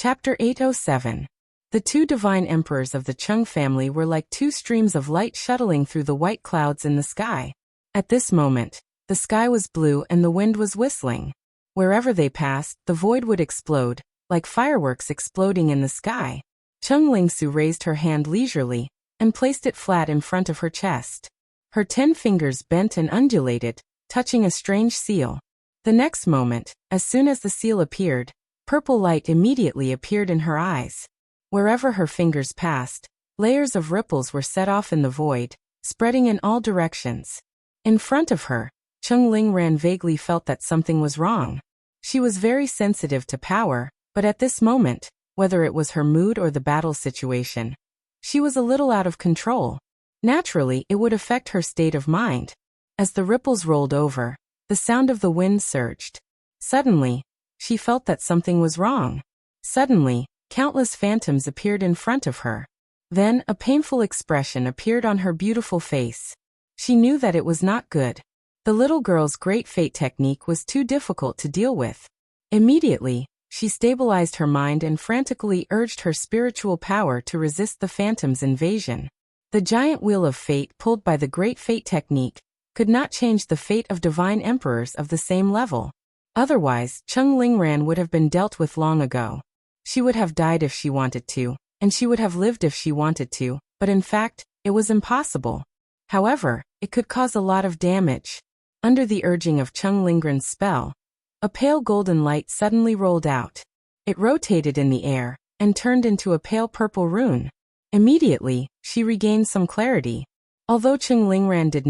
Chapter 807. The two divine emperors of the Chung family were like two streams of light shuttling through the white clouds in the sky. At this moment, the sky was blue and the wind was whistling. Wherever they passed, the void would explode, like fireworks exploding in the sky. Chung Lingsu raised her hand leisurely and placed it flat in front of her chest. Her 10 fingers bent and undulated, touching a strange seal. The next moment, as soon as the seal appeared, purple light immediately appeared in her eyes. Wherever her fingers passed, layers of ripples were set off in the void, spreading in all directions. In front of her, Chung Lingran vaguely felt that something was wrong. She was very sensitive to power, but at this moment, whether it was her mood or the battle situation, she was a little out of control. Naturally, it would affect her state of mind. As the ripples rolled over, the sound of the wind surged. Suddenly, she felt that something was wrong. Suddenly, countless phantoms appeared in front of her. Then, a painful expression appeared on her beautiful face. She knew that it was not good. The little girl's great fate technique was too difficult to deal with. Immediately, she stabilized her mind and frantically urged her spiritual power to resist the phantom's invasion. The giant wheel of fate pulled by the great fate technique could not change the fate of divine emperors of the same level. Otherwise, Chung Lingran would have been dealt with long ago. She would have died if she wanted to, and she would have lived if she wanted to, but in fact, it was impossible. However, it could cause a lot of damage. Under the urging of Chung Lingran's spell, a pale golden light suddenly rolled out. It rotated in the air and turned into a pale purple rune. Immediately, she regained some clarity. Although Chung Lingran did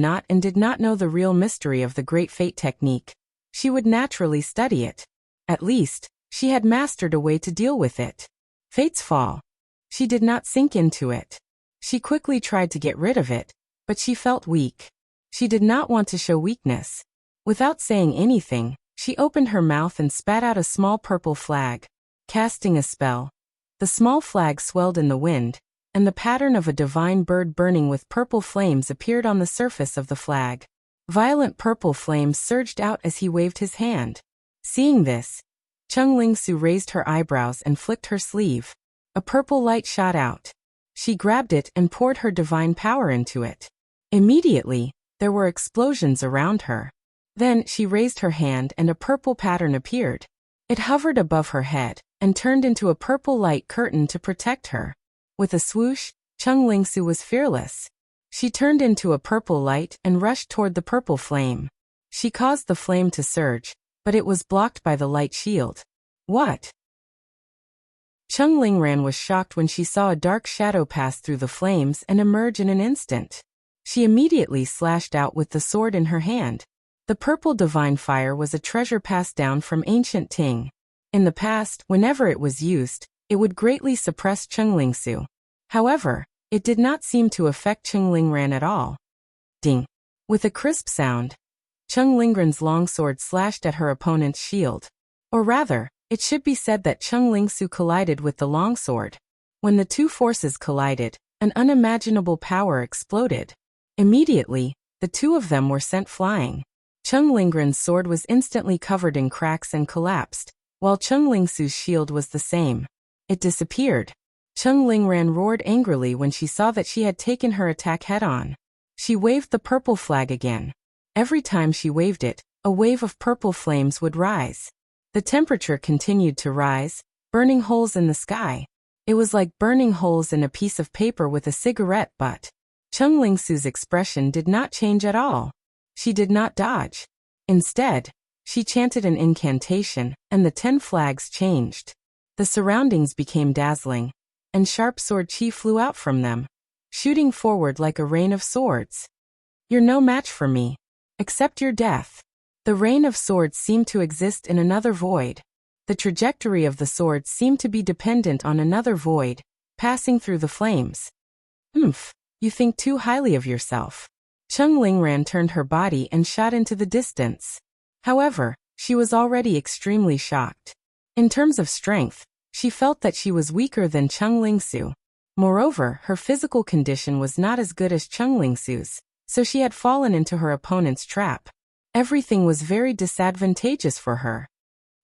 not know the real mystery of the great fate technique, she would naturally study it. At least, she had mastered a way to deal with it. Fate's fall. She did not sink into it. She quickly tried to get rid of it, but she felt weak. She did not want to show weakness. Without saying anything, she opened her mouth and spat out a small purple flag. Casting a spell, the small flag swelled in the wind, and the pattern of a divine bird burning with purple flames appeared on the surface of the flag. Violent purple flames surged out as he waved his hand. Seeing this, Chung Lingsu raised her eyebrows and flicked her sleeve. A purple light shot out. She grabbed it and poured her divine power into it. Immediately, there were explosions around her. Then she raised her hand and a purple pattern appeared. It hovered above her head and turned into a purple light curtain to protect her. With a swoosh, Chung Lingsu was fearless. She turned into a purple light and rushed toward the purple flame. She caused the flame to surge, but it was blocked by the light shield. What? Chung Lingran was shocked when she saw a dark shadow pass through the flames and emerge in an instant. She immediately slashed out with the sword in her hand. The purple divine fire was a treasure passed down from ancient Ting. In the past, whenever it was used, it would greatly suppress Chung Lingsu. However, it did not seem to affect Chung Lingran at all. Ding! With a crisp sound, Chung Lingran's longsword slashed at her opponent's shield. Or rather, it should be said that Chung Lingsu collided with the longsword. When the two forces collided, an unimaginable power exploded. Immediately, the two of them were sent flying. Chung Lingran's sword was instantly covered in cracks and collapsed, while Chung Lingsu's shield was the same. It disappeared. Chung Lingran roared angrily when she saw that she had taken her attack head-on. She waved the purple flag again. Every time she waved it, a wave of purple flames would rise. The temperature continued to rise, burning holes in the sky. It was like burning holes in a piece of paper with a cigarette butt. Chung Lingsu's expression did not change at all. She did not dodge. Instead, she chanted an incantation, and the 10 flags changed. The surroundings became dazzling, and sharp sword chi flew out from them, shooting forward like a rain of swords. You're no match for me. Accept your death. The rain of swords seemed to exist in another void. The trajectory of the swords seemed to be dependent on another void, passing through the flames. You think too highly of yourself. Chung Lingran turned her body and shot into the distance. However, she was already extremely shocked. In terms of strength, she felt that she was weaker than Chung Lingsu. Moreover, her physical condition was not as good as Chung Lingsu's, so she had fallen into her opponent's trap. Everything was very disadvantageous for her.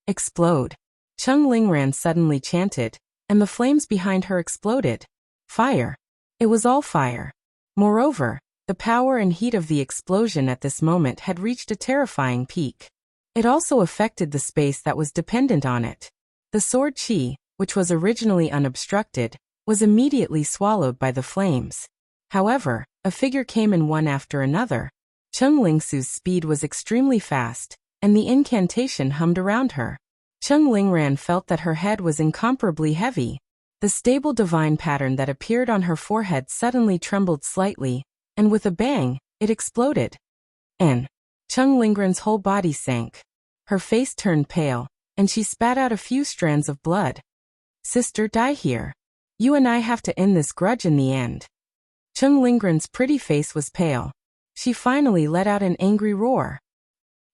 Explode. Chung Lingran suddenly chanted, and the flames behind her exploded. Fire. It was all fire. Moreover, the power and heat of the explosion at this moment had reached a terrifying peak. It also affected the space that was dependent on it. The sword chi, which was originally unobstructed, was immediately swallowed by the flames. However, a figure came in one after another. Chung Lingsu's speed was extremely fast, and the incantation hummed around her. Chung Lingran felt that her head was incomparably heavy. The stable divine pattern that appeared on her forehead suddenly trembled slightly, and with a bang, it exploded. And Chung Lingran's whole body sank. Her face turned pale, and she spat out a few strands of blood. Sister, die here. You and I have to end this grudge in the end. Chung Lingran's pretty face was pale. She finally let out an angry roar.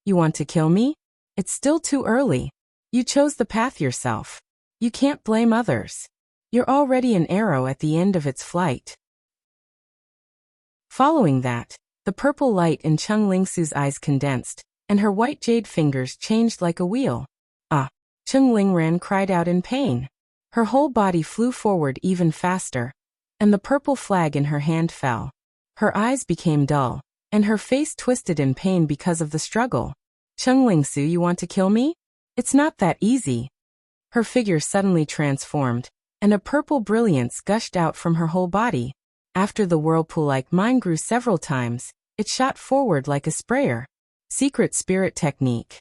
You want to kill me? It's still too early. You chose the path yourself. You can't blame others. You're already an arrow at the end of its flight. Following that, the purple light in Chung Lingsu's eyes condensed, and her white jade fingers changed like a wheel. Ah! Chung Lingran cried out in pain. Her whole body flew forward even faster, and the purple flag in her hand fell. Her eyes became dull, and her face twisted in pain because of the struggle. Chung Lingsu, you want to kill me? It's not that easy. Her figure suddenly transformed, and a purple brilliance gushed out from her whole body. After the whirlpool-like mine grew several times, it shot forward like a sprayer. Secret spirit technique.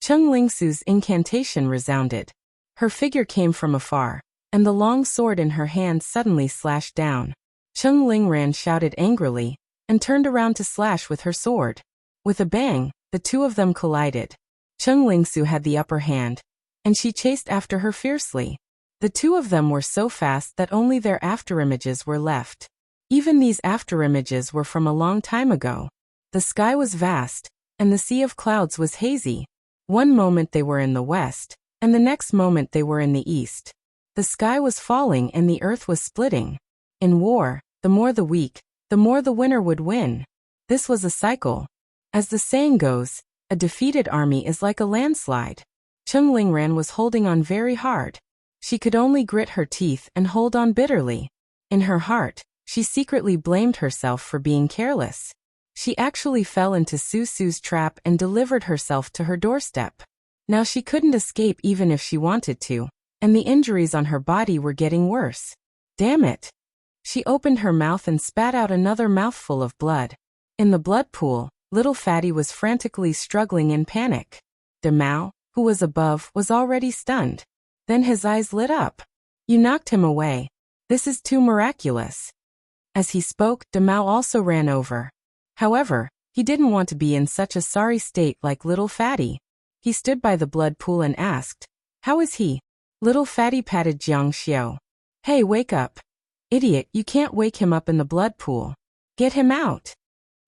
Chung Lingsu's incantation resounded. Her figure came from afar, and the long sword in her hand suddenly slashed down. Chung Lingran shouted angrily, and turned around to slash with her sword. With a bang, the two of them collided. Chung Lingsu had the upper hand, and she chased after her fiercely. The two of them were so fast that only their afterimages were left. Even these afterimages were from a long time ago. The sky was vast, and the sea of clouds was hazy. One moment they were in the west, and the next moment they were in the east. The sky was falling and the earth was splitting. In war, the more the weak, the more the winner would win. This was a cycle. As the saying goes, a defeated army is like a landslide. Chung Lingran was holding on very hard. She could only grit her teeth and hold on bitterly. In her heart, she secretly blamed herself for being careless. She actually fell into Susu's trap and delivered herself to her doorstep. Now she couldn't escape even if she wanted to, and the injuries on her body were getting worse. Damn it! She opened her mouth and spat out another mouthful of blood. In the blood pool, little Fatty was frantically struggling in panic. De Mao, who was above, was already stunned. Then his eyes lit up. You knocked him away. This is too miraculous. As he spoke, De Mao also ran over. However, he didn't want to be in such a sorry state like little Fatty. He stood by the blood pool and asked, "How is he?" Little Fatty patted Jiang Xiao. "Hey, wake up. Idiot, you can't wake him up in the blood pool. Get him out."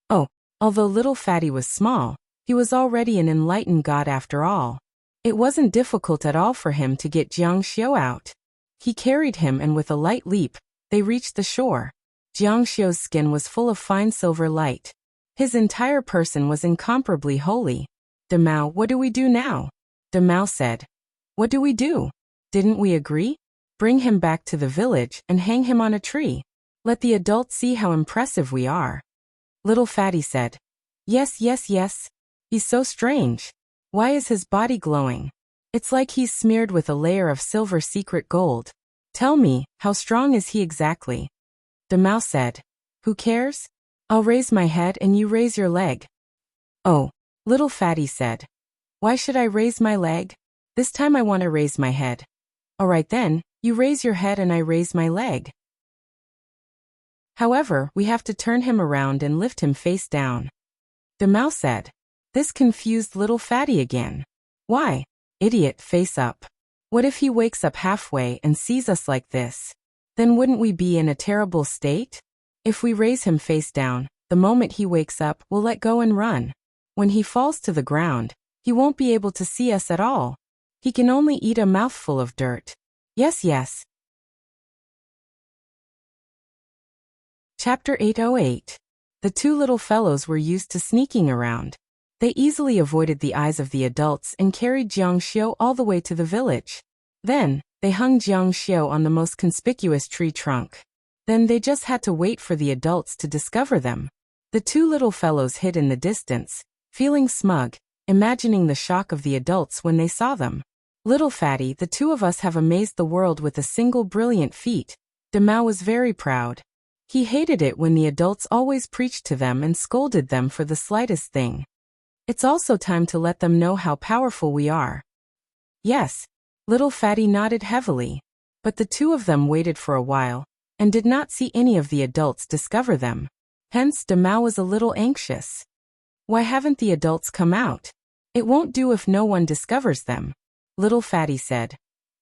Oh, although little Fatty was small, he was already an enlightened god after all. It wasn't difficult at all for him to get Jiang Xiao out. He carried him and with a light leap, they reached the shore. Jiang Xiao's skin was full of fine silver light. His entire person was incomparably holy. De Mao, what do we do now? De Mao said. What do we do? Didn't we agree? Bring him back to the village and hang him on a tree. Let the adults see how impressive we are. Little Fatty said. Yes, yes, yes. He's so strange. Why is his body glowing? It's like he's smeared with a layer of silver secret gold. Tell me, how strong is he exactly? De Mao said. Who cares? I'll raise my head and you raise your leg. Oh, little Fatty said. Why should I raise my leg? This time I want to raise my head. All right then, you raise your head and I raise my leg. However, we have to turn him around and lift him face down. De Mao said. This confused little Fatty again. Why? Idiot, face up. What if he wakes up halfway and sees us like this? Then wouldn't we be in a terrible state? If we raise him face down, the moment he wakes up, we'll let go and run. When he falls to the ground, he won't be able to see us at all. He can only eat a mouthful of dirt. Yes, yes. Chapter 808. The two little fellows were used to sneaking around. They easily avoided the eyes of the adults and carried Jiang Xiao all the way to the village. Then, they hung Jiang Xiu on the most conspicuous tree trunk. Then they just had to wait for the adults to discover them. The two little fellows hid in the distance, feeling smug, imagining the shock of the adults when they saw them. Little fatty, the two of us have amazed the world with a single brilliant feat. Demao was very proud. He hated it when the adults always preached to them and scolded them for the slightest thing. It's also time to let them know how powerful we are. Yes, little fatty nodded heavily. But the two of them waited for a while, and did not see any of the adults discover them. Hence Demao was a little anxious. Why haven't the adults come out? It won't do if no one discovers them. Little fatty said.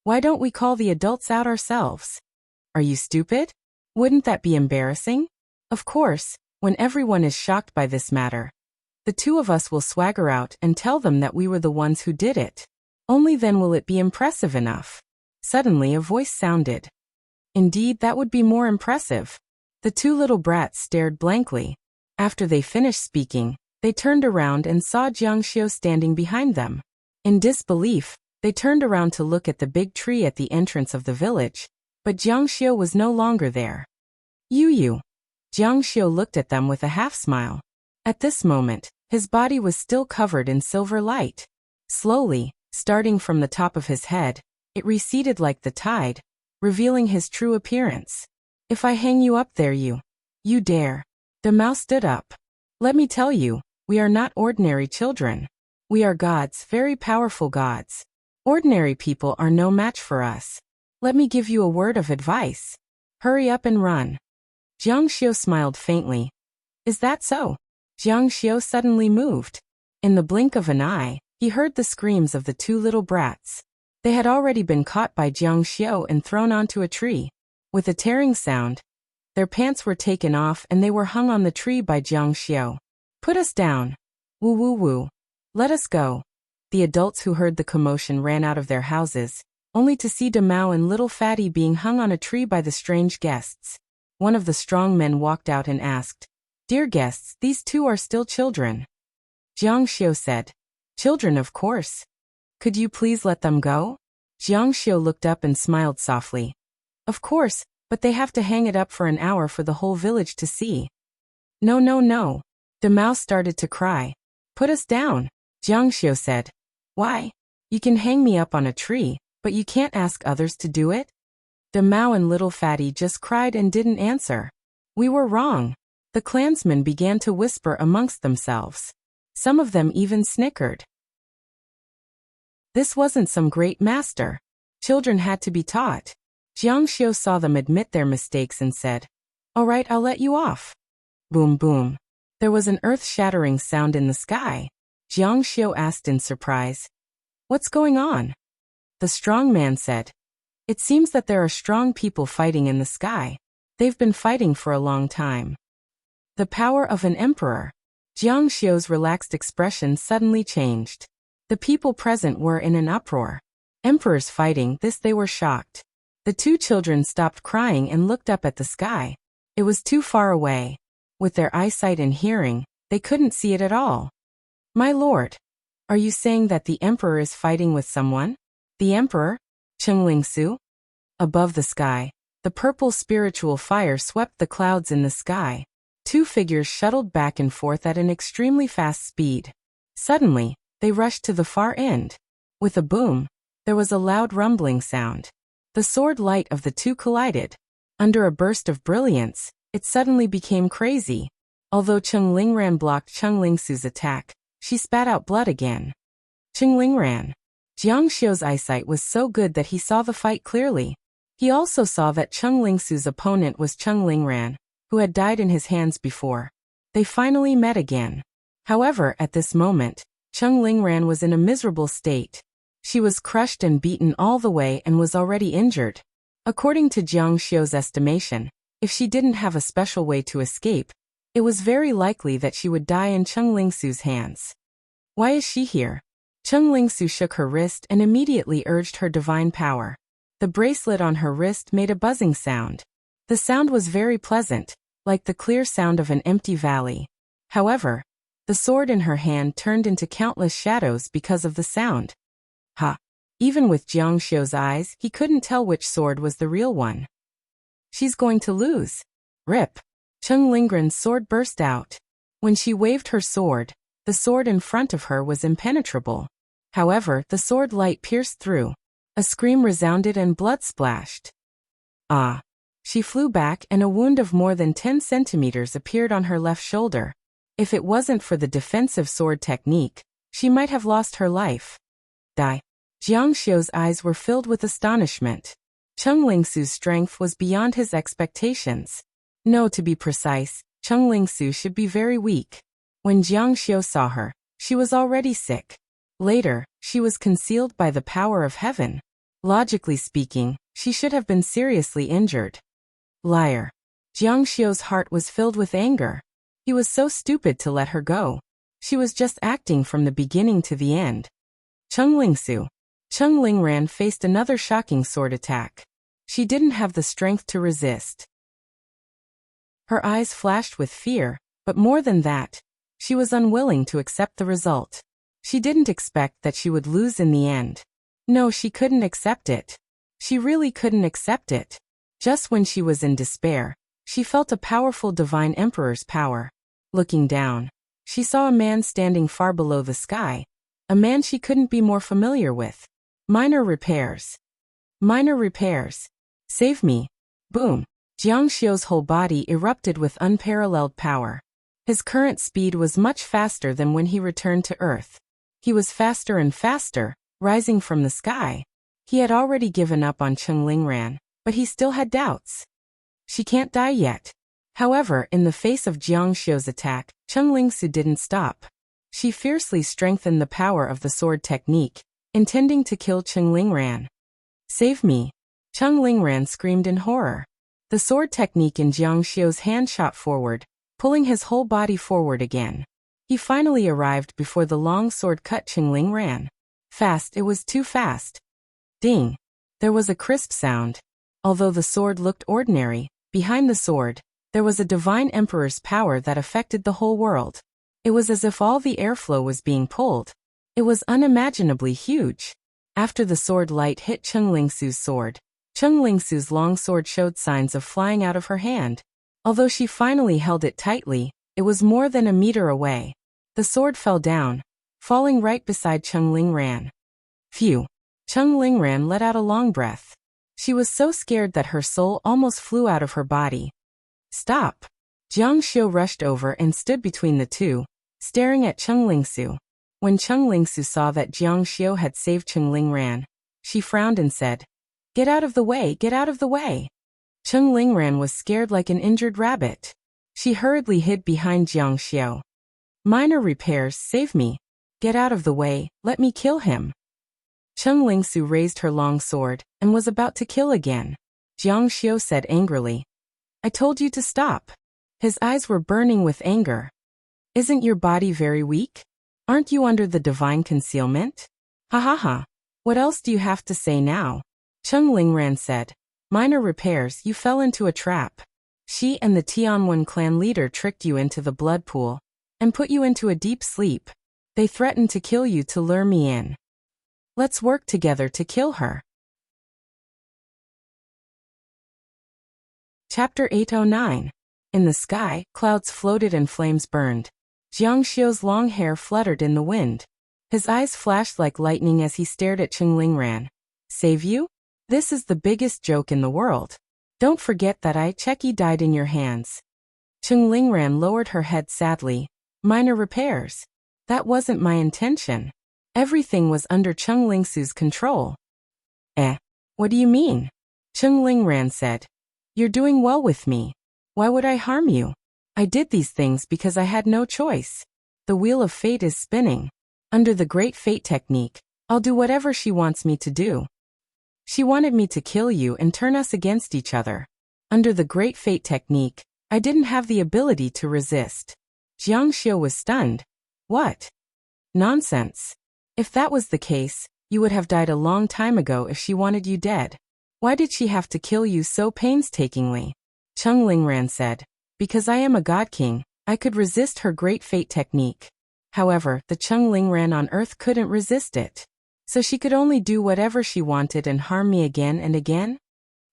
Why don't we call the adults out ourselves? Are you stupid? Wouldn't that be embarrassing? Of course, when everyone is shocked by this matter, the two of us will swagger out and tell them that we were the ones who did it. Only then will it be impressive enough. Suddenly a voice sounded. Indeed, that would be more impressive. The two little brats stared blankly. After they finished speaking, they turned around and saw Jiang Xiu standing behind them. In disbelief, they turned around to look at the big tree at the entrance of the village, but Jiang Xiu was no longer there. You. Jiang Xiu looked at them with a half-smile. At this moment, his body was still covered in silver light. Slowly, starting from the top of his head, it receded like the tide, revealing his true appearance. If I hang you up there, you dare. The mouse stood up. Let me tell you, we are not ordinary children. We are gods, very powerful gods. Ordinary people are no match for us. Let me give you a word of advice. Hurry up and run. Jiang Xiu smiled faintly. Is that so? Jiang Xiu suddenly moved. In the blink of an eye, he heard the screams of the two little brats. They had already been caught by Jiang Xiu and thrown onto a tree. With a tearing sound, their pants were taken off and they were hung on the tree by Jiang Xiu. Put us down. Woo woo woo. Let us go. The adults who heard the commotion ran out of their houses, only to see Demao and little fatty being hung on a tree by the strange guests. One of the strong men walked out and asked, Dear guests, these two are still children. Jiang Xiu said, Children, of course. Could you please let them go? Jiang Xiu looked up and smiled softly. Of course, but they have to hang it up for an hour for the whole village to see. No. Demao started to cry. Put us down, Jiang Xiu said. Why? You can hang me up on a tree, but you can't ask others to do it? Demao and little fatty just cried and didn't answer. We were wrong. The clansmen began to whisper amongst themselves. Some of them even snickered. This wasn't some great master. Children had to be taught. Jiang Xiu saw them admit their mistakes and said, All right, I'll let you off. Boom boom. There was an earth-shattering sound in the sky. Jiang Xiu asked in surprise, What's going on? The strong man said, It seems that there are strong people fighting in the sky. They've been fighting for a long time. The power of an emperor. Jiang Xiu's relaxed expression suddenly changed. The people present were in an uproar. Emperors fighting, this they were shocked. The two children stopped crying and looked up at the sky. It was too far away. With their eyesight and hearing, they couldn't see it at all. My lord, are you saying that the emperor is fighting with someone? The emperor? Lingsu? Above the sky, the purple spiritual fire swept the clouds in the sky. Two figures shuttled back and forth at an extremely fast speed. Suddenly, they rushed to the far end. With a boom, there was a loud rumbling sound. The sword light of the two collided. Under a burst of brilliance, it suddenly became crazy. Although Lingran blocked Lingsu's attack, she spat out blood again. Lingran. Jiang Xiu's eyesight was so good that he saw the fight clearly. He also saw that Lingsu's opponent was Lingran, who had died in his hands before. They finally met again. However, at this moment, Lingran was in a miserable state. She was crushed and beaten all the way and was already injured. According to Jiang Xiu's estimation, if she didn't have a special way to escape, it was very likely that she would die in Lingsu's hands. Why is she here? Lingsu shook her wrist and immediately urged her divine power. The bracelet on her wrist made a buzzing sound. The sound was very pleasant, like the clear sound of an empty valley. However, the sword in her hand turned into countless shadows because of the sound. Ha! Even with Jiang Xiu's eyes, he couldn't tell which sword was the real one. She's going to lose. Rip. Cheng Lingren's sword burst out. When she waved her sword, the sword in front of her was impenetrable. However, the sword light pierced through. A scream resounded and blood splashed. Ah! She flew back and a wound of more than 10 centimeters appeared on her left shoulder. If it wasn't for the defensive sword technique, she might have lost her life. Die. Jiang Xiu's eyes were filled with astonishment. Cheng Lingsu's strength was beyond his expectations. No, to be precise, Cheng Lingsu should be very weak. When Jiang Xiu saw her, she was already sick. Later, she was concealed by the power of heaven. Logically speaking, she should have been seriously injured. Liar. Jiang Xiu's heart was filled with anger. He was so stupid to let her go. She was just acting from the beginning to the end. Cheng Lingsu. Cheng Lingran faced another shocking sword attack. She didn't have the strength to resist. Her eyes flashed with fear, but more than that, she was unwilling to accept the result. She didn't expect that she would lose in the end. No, she couldn't accept it. She really couldn't accept it. Just when she was in despair, she felt a powerful divine emperor's power. Looking down, she saw a man standing far below the sky, a man she couldn't be more familiar with. Minor repairs. Minor repairs. Save me. Boom. Jiang Xiu's whole body erupted with unparalleled power. His current speed was much faster than when he returned to Earth. He was faster and faster, rising from the sky. He had already given up on Cheng Lingran, but he still had doubts. She can't die yet. However, in the face of Jiang Xiu's attack, Cheng Lingsu didn't stop. She fiercely strengthened the power of the sword technique, intending to kill Cheng Lingran. Save me! Cheng Lingran screamed in horror. The sword technique in Jiang Xiu's hand shot forward, pulling his whole body forward again. He finally arrived before the long sword cut Cheng Lingran. Fast, it was too fast. Ding! There was a crisp sound. Although the sword looked ordinary, behind the sword, there was a divine emperor's power that affected the whole world. It was as if all the airflow was being pulled. It was unimaginably huge. After the sword light hit Cheng Lingsu's sword, Cheng Lingsu's long sword showed signs of flying out of her hand. Although she finally held it tightly, it was more than a meter away. The sword fell down, falling right beside Cheng Lingran. Phew! Cheng Lingran let out a long breath. She was so scared that her soul almost flew out of her body. Stop! Jiang Xiu rushed over and stood between the two, staring at Cheng Lingsu. When Cheng Lingsu saw that Jiang Xiu had saved Cheng Lingran, she frowned and said, "Get out of the way, get out of the way." Cheng Lingran was scared like an injured rabbit. She hurriedly hid behind Jiang Xiu. "Minor repairs, save me. Get out of the way, let me kill him." Cheng Lingsu raised her long sword and was about to kill again. Jiang Xiu said angrily, "I told you to stop." His eyes were burning with anger. "Isn't your body very weak? Aren't you under the divine concealment? Ha ha ha. What else do you have to say now?" Cheng Lingran said, "Minor repairs, you fell into a trap. She and the Tianwen clan leader tricked you into the blood pool and put you into a deep sleep. They threatened to kill you to lure me in. Let's work together to kill her." Chapter 809. In the sky, clouds floated and flames burned. Jiang Xiu's long hair fluttered in the wind. His eyes flashed like lightning as he stared at Cheng Lingran. "Save you? This is the biggest joke in the world. Don't forget that Cheki died in your hands." Cheng Lingran lowered her head sadly. "Minor repairs. That wasn't my intention. Everything was under Cheng Lingsu's control." What do you mean?" Cheng Lingran said. "You're doing well with me. Why would I harm you? I did these things because I had no choice. The wheel of fate is spinning. Under the great fate technique, I'll do whatever she wants me to do. She wanted me to kill you and turn us against each other. Under the great fate technique, I didn't have the ability to resist." Jiang Xiu was stunned. "What? Nonsense. If that was the case, you would have died a long time ago if she wanted you dead. Why did she have to kill you so painstakingly?" Cheng Lingran said, "Because I am a god king, I could resist her great fate technique. However, the Cheng Lingran on Earth couldn't resist it. So she could only do whatever she wanted and harm me again and again?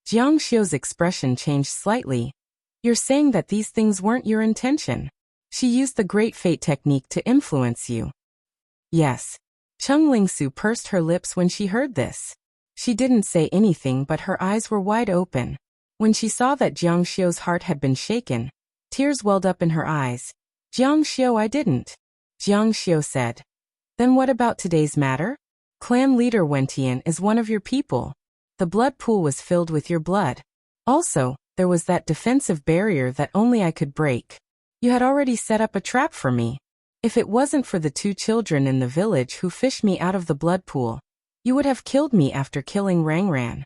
Jiang Xiu's expression changed slightly. You're saying that these things weren't your intention. She used the Great Fate technique to influence you. Yes. Cheng Lingsu pursed her lips when she heard this. She didn't say anything, but her eyes were wide open. When she saw that Jiang Xiu's heart had been shaken, tears welled up in her eyes. Jiang Xiu, I didn't. Jiang Xiu said. Then what about today's matter? Clan leader Wentian is one of your people. The blood pool was filled with your blood. Also, there was that defensive barrier that only I could break. You had already set up a trap for me. If it wasn't for the 2 children in the village who fished me out of the blood pool, you would have killed me after killing Rangran.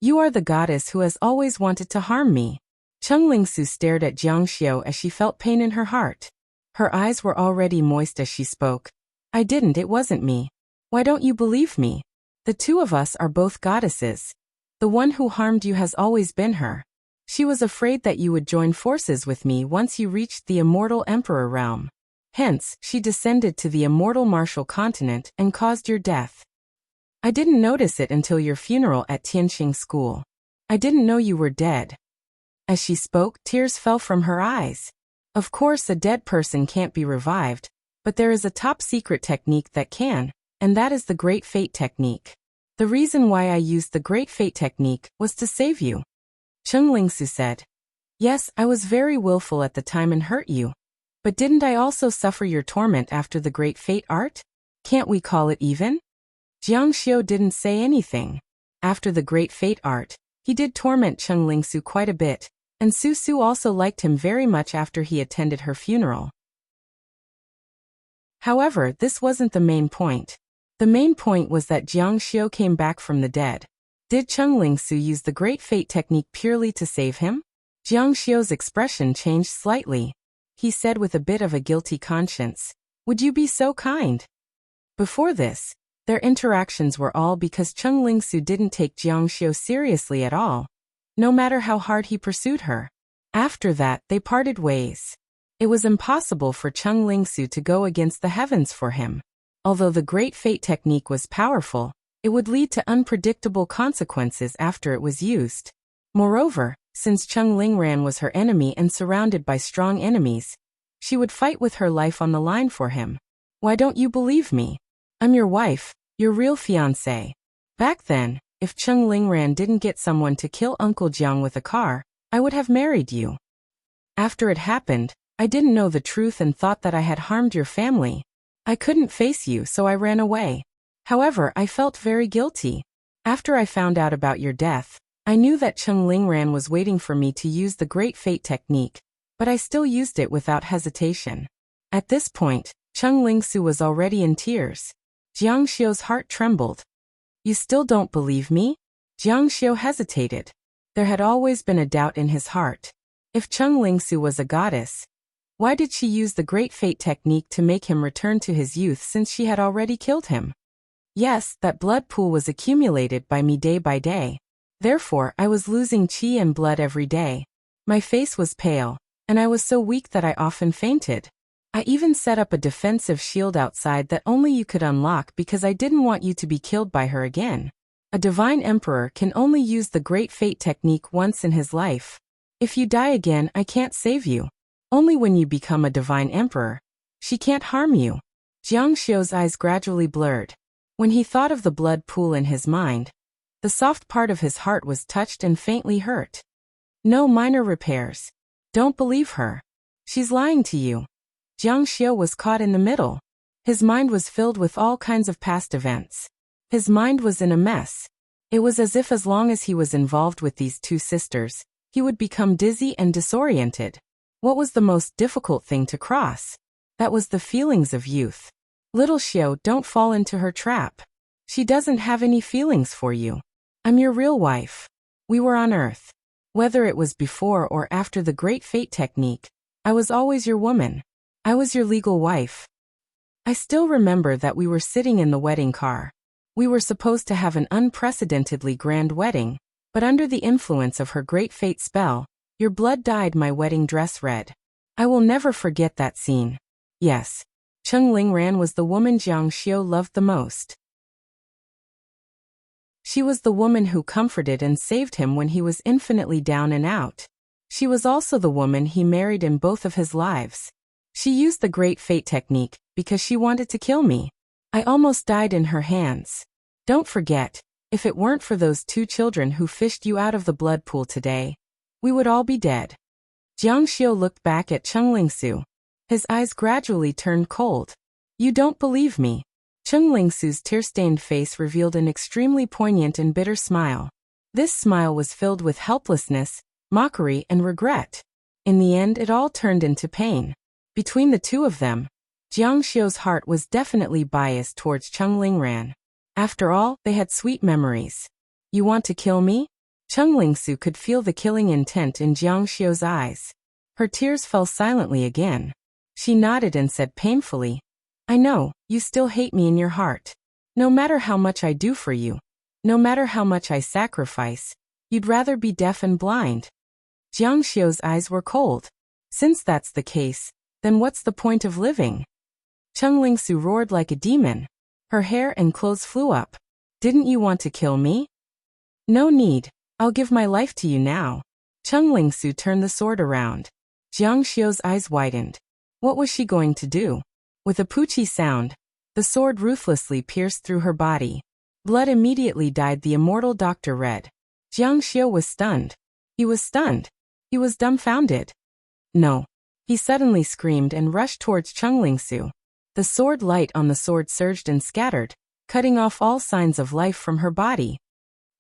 You are the goddess who has always wanted to harm me. Cheng Lingsu stared at Jiang Xiu as she felt pain in her heart. Her eyes were already moist as she spoke. I didn't, it wasn't me. Why don't you believe me? The 2 of us are both goddesses. The one who harmed you has always been her. She was afraid that you would join forces with me once you reached the immortal emperor realm. Hence, she descended to the immortal martial continent and caused your death. I didn't notice it until your funeral at Tianqing School. I didn't know you were dead. As she spoke, tears fell from her eyes. Of course, a dead person can't be revived, but there is a top-secret technique that can, and that is the Great Fate technique. The reason why I used the Great Fate technique was to save you. Cheng Lingsu said. Yes, I was very willful at the time and hurt you. But didn't I also suffer your torment after the Great Fate art? Can't we call it even? Jiang Xiu didn't say anything. After the Great Fate art, he did torment Cheng Lingsu quite a bit, and Su Su also liked him very much after he attended her funeral. However, this wasn't the main point. The main point was that Jiang Xiu came back from the dead. Did Cheng Lingsu use the Great Fate technique purely to save him? Jiang Xiu's expression changed slightly. He said with a bit of a guilty conscience, would you be so kind? Before this, their interactions were all because Cheng Lingsu didn't take Jiang Xiu seriously at all, no matter how hard he pursued her. After that, they parted ways. It was impossible for Cheng Lingsu to go against the heavens for him. Although the Great Fate technique was powerful, it would lead to unpredictable consequences after it was used. Moreover, since Cheng Lingran was her enemy and surrounded by strong enemies, she would fight with her life on the line for him. Why don't you believe me? I'm your wife, your real fiancé. Back then, if Cheng Lingran didn't get someone to kill Uncle Jiang with a car, I would have married you. After it happened, I didn't know the truth and thought that I had harmed your family. I couldn't face you, so I ran away. However, I felt very guilty. After I found out about your death, I knew that Cheng Lingran was waiting for me to use the Great Fate technique, but I still used it without hesitation. At this point, Cheng Lingsu was already in tears. Jiang Xiu's heart trembled. You still don't believe me? Jiang Xiu hesitated. There had always been a doubt in his heart. If Cheng Lingsu was a goddess, why did she use the Great Fate technique to make him return to his youth since she had already killed him? Yes, that blood pool was accumulated by me day by day. Therefore, I was losing qi and blood every day. My face was pale, and I was so weak that I often fainted. I even set up a defensive shield outside that only you could unlock because I didn't want you to be killed by her again. A divine emperor can only use the Great Fate technique once in his life. If you die again, I can't save you. Only when you become a divine emperor. She can't harm you. Jiang Xiu's eyes gradually blurred. When he thought of the blood pool in his mind, the soft part of his heart was touched and faintly hurt. No minor repairs. Don't believe her. She's lying to you. Jiang Xiu was caught in the middle. His mind was filled with all kinds of past events. His mind was in a mess. It was as if as long as he was involved with these 2 sisters, he would become dizzy and disoriented. What was the most difficult thing to cross? That was the feelings of youth. Little Xiu, don't fall into her trap. She doesn't have any feelings for you. I'm your real wife. We were on Earth. Whether it was before or after the Great Fate technique, I was always your woman. I was your legal wife. I still remember that we were sitting in the wedding car. We were supposed to have an unprecedentedly grand wedding, but under the influence of her Great Fate spell, your blood dyed my wedding dress red. I will never forget that scene. Yes, Cheng Lingran was the woman Jiang Xiu loved the most. She was the woman who comforted and saved him when he was infinitely down and out. She was also the woman he married in both of his lives. She used the great fate technique because she wanted to kill me. I almost died in her hands. Don't forget, if it weren't for those 2 children who fished you out of the blood pool today, we would all be dead. Jiang Xiu looked back at Cheng Lingsu. His eyes gradually turned cold. You don't believe me. Cheng Lingsu's tear-stained face revealed an extremely poignant and bitter smile. This smile was filled with helplessness, mockery, and regret. In the end, it all turned into pain. Between the two of them, Jiang Xiu's heart was definitely biased towards Cheng Lingran. After all, they had sweet memories. You want to kill me? Cheng Lingsu could feel the killing intent in Jiang Xiu's eyes. Her tears fell silently again. She nodded and said painfully, I know, you still hate me in your heart. No matter how much I do for you, no matter how much I sacrifice, you'd rather be deaf and blind. Jiang Xiu's eyes were cold. Since that's the case, then what's the point of living? Cheng Lingsu roared like a demon. Her hair and clothes flew up. Didn't you want to kill me? No need. I'll give my life to you now. Cheng Lingsu turned the sword around. Jiang Xiu's eyes widened. What was she going to do? With a poochie sound, the sword ruthlessly pierced through her body. Blood immediately dyed the immortal doctor red. Jiang Xiu was stunned. He was stunned. He was dumbfounded. No. He suddenly screamed and rushed towards Cheng Lingsu. The sword light on the sword surged and scattered, cutting off all signs of life from her body.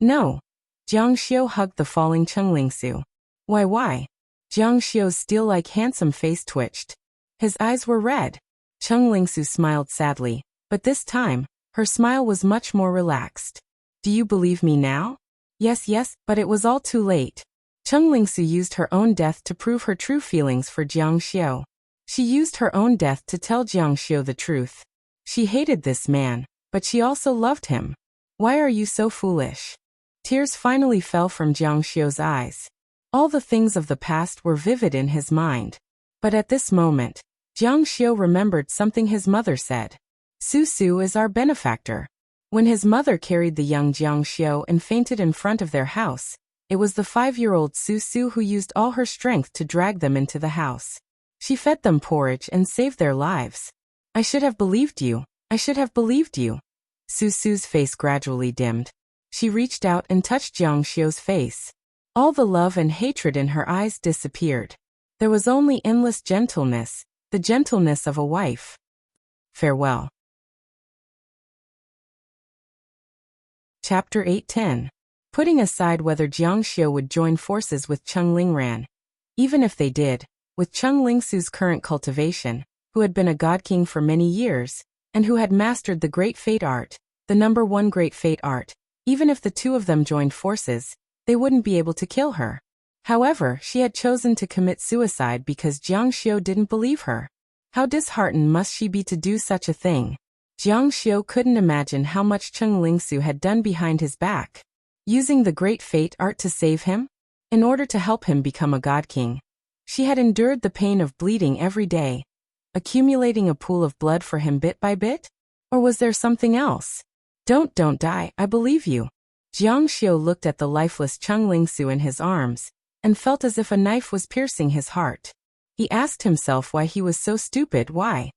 No. Jiang Xiu hugged the falling Cheng Lingsu. Why? Jiang Xiu's steel-like handsome face twitched. His eyes were red. Cheng Lingsu smiled sadly, but this time, her smile was much more relaxed. Do you believe me now? Yes, but it was all too late. Cheng Lingsu used her own death to prove her true feelings for Jiang Xiu. She used her own death to tell Jiang Xiu the truth. She hated this man, but she also loved him. Why are you so foolish? Tears finally fell from Jiang Xiu's eyes. All the things of the past were vivid in his mind. But at this moment, Jiang Xiu remembered something his mother said. Su Su is our benefactor. When his mother carried the young Jiang Xiu and fainted in front of their house, it was the 5-year-old Su Su who used all her strength to drag them into the house. She fed them porridge and saved their lives. I should have believed you. I should have believed you. Su Su's face gradually dimmed. She reached out and touched Jiang Xiu's face. All the love and hatred in her eyes disappeared. There was only endless gentleness, the gentleness of a wife. Farewell. Chapter 8:10. Putting aside whether Jiang Xiu would join forces with Cheng Lingran. Even if they did, with Cheng Lingsu's current cultivation, who had been a god king for many years, and who had mastered the Great Fate art, the #1 Great Fate art, even if the two of them joined forces, they wouldn't be able to kill her. However, she had chosen to commit suicide because Jiang Xiu didn't believe her. How disheartened must she be to do such a thing? Jiang Xiu couldn't imagine how much Cheng Lingsu had done behind his back. Using the Great Fate art to save him? In order to help him become a god king. She had endured the pain of bleeding every day, accumulating a pool of blood for him bit by bit? Or was there something else? Don't die, I believe you. Jiang Xiu looked at the lifeless Cheng Lingsu in his arms, and felt as if a knife was piercing his heart. He asked himself why he was so stupid. Why?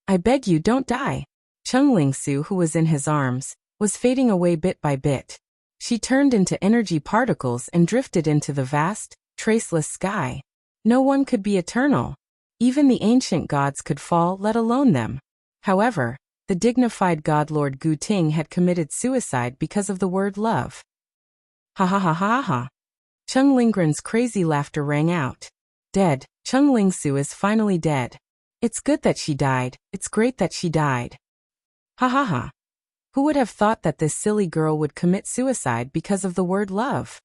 I beg you, don't die. Cheng Lingsu, who was in his arms, was fading away bit by bit. She turned into energy particles and drifted into the vast, traceless sky. No one could be eternal. Even the ancient gods could fall, let alone them. However, the dignified god Lord Gu Ting had committed suicide because of the word love. Ha ha ha ha ha. Cheng Lingren's crazy laughter rang out. Dead. Cheng Lingsu is finally dead. It's good that she died. It's great that she died. Ha ha ha. Who would have thought that this silly girl would commit suicide because of the word love?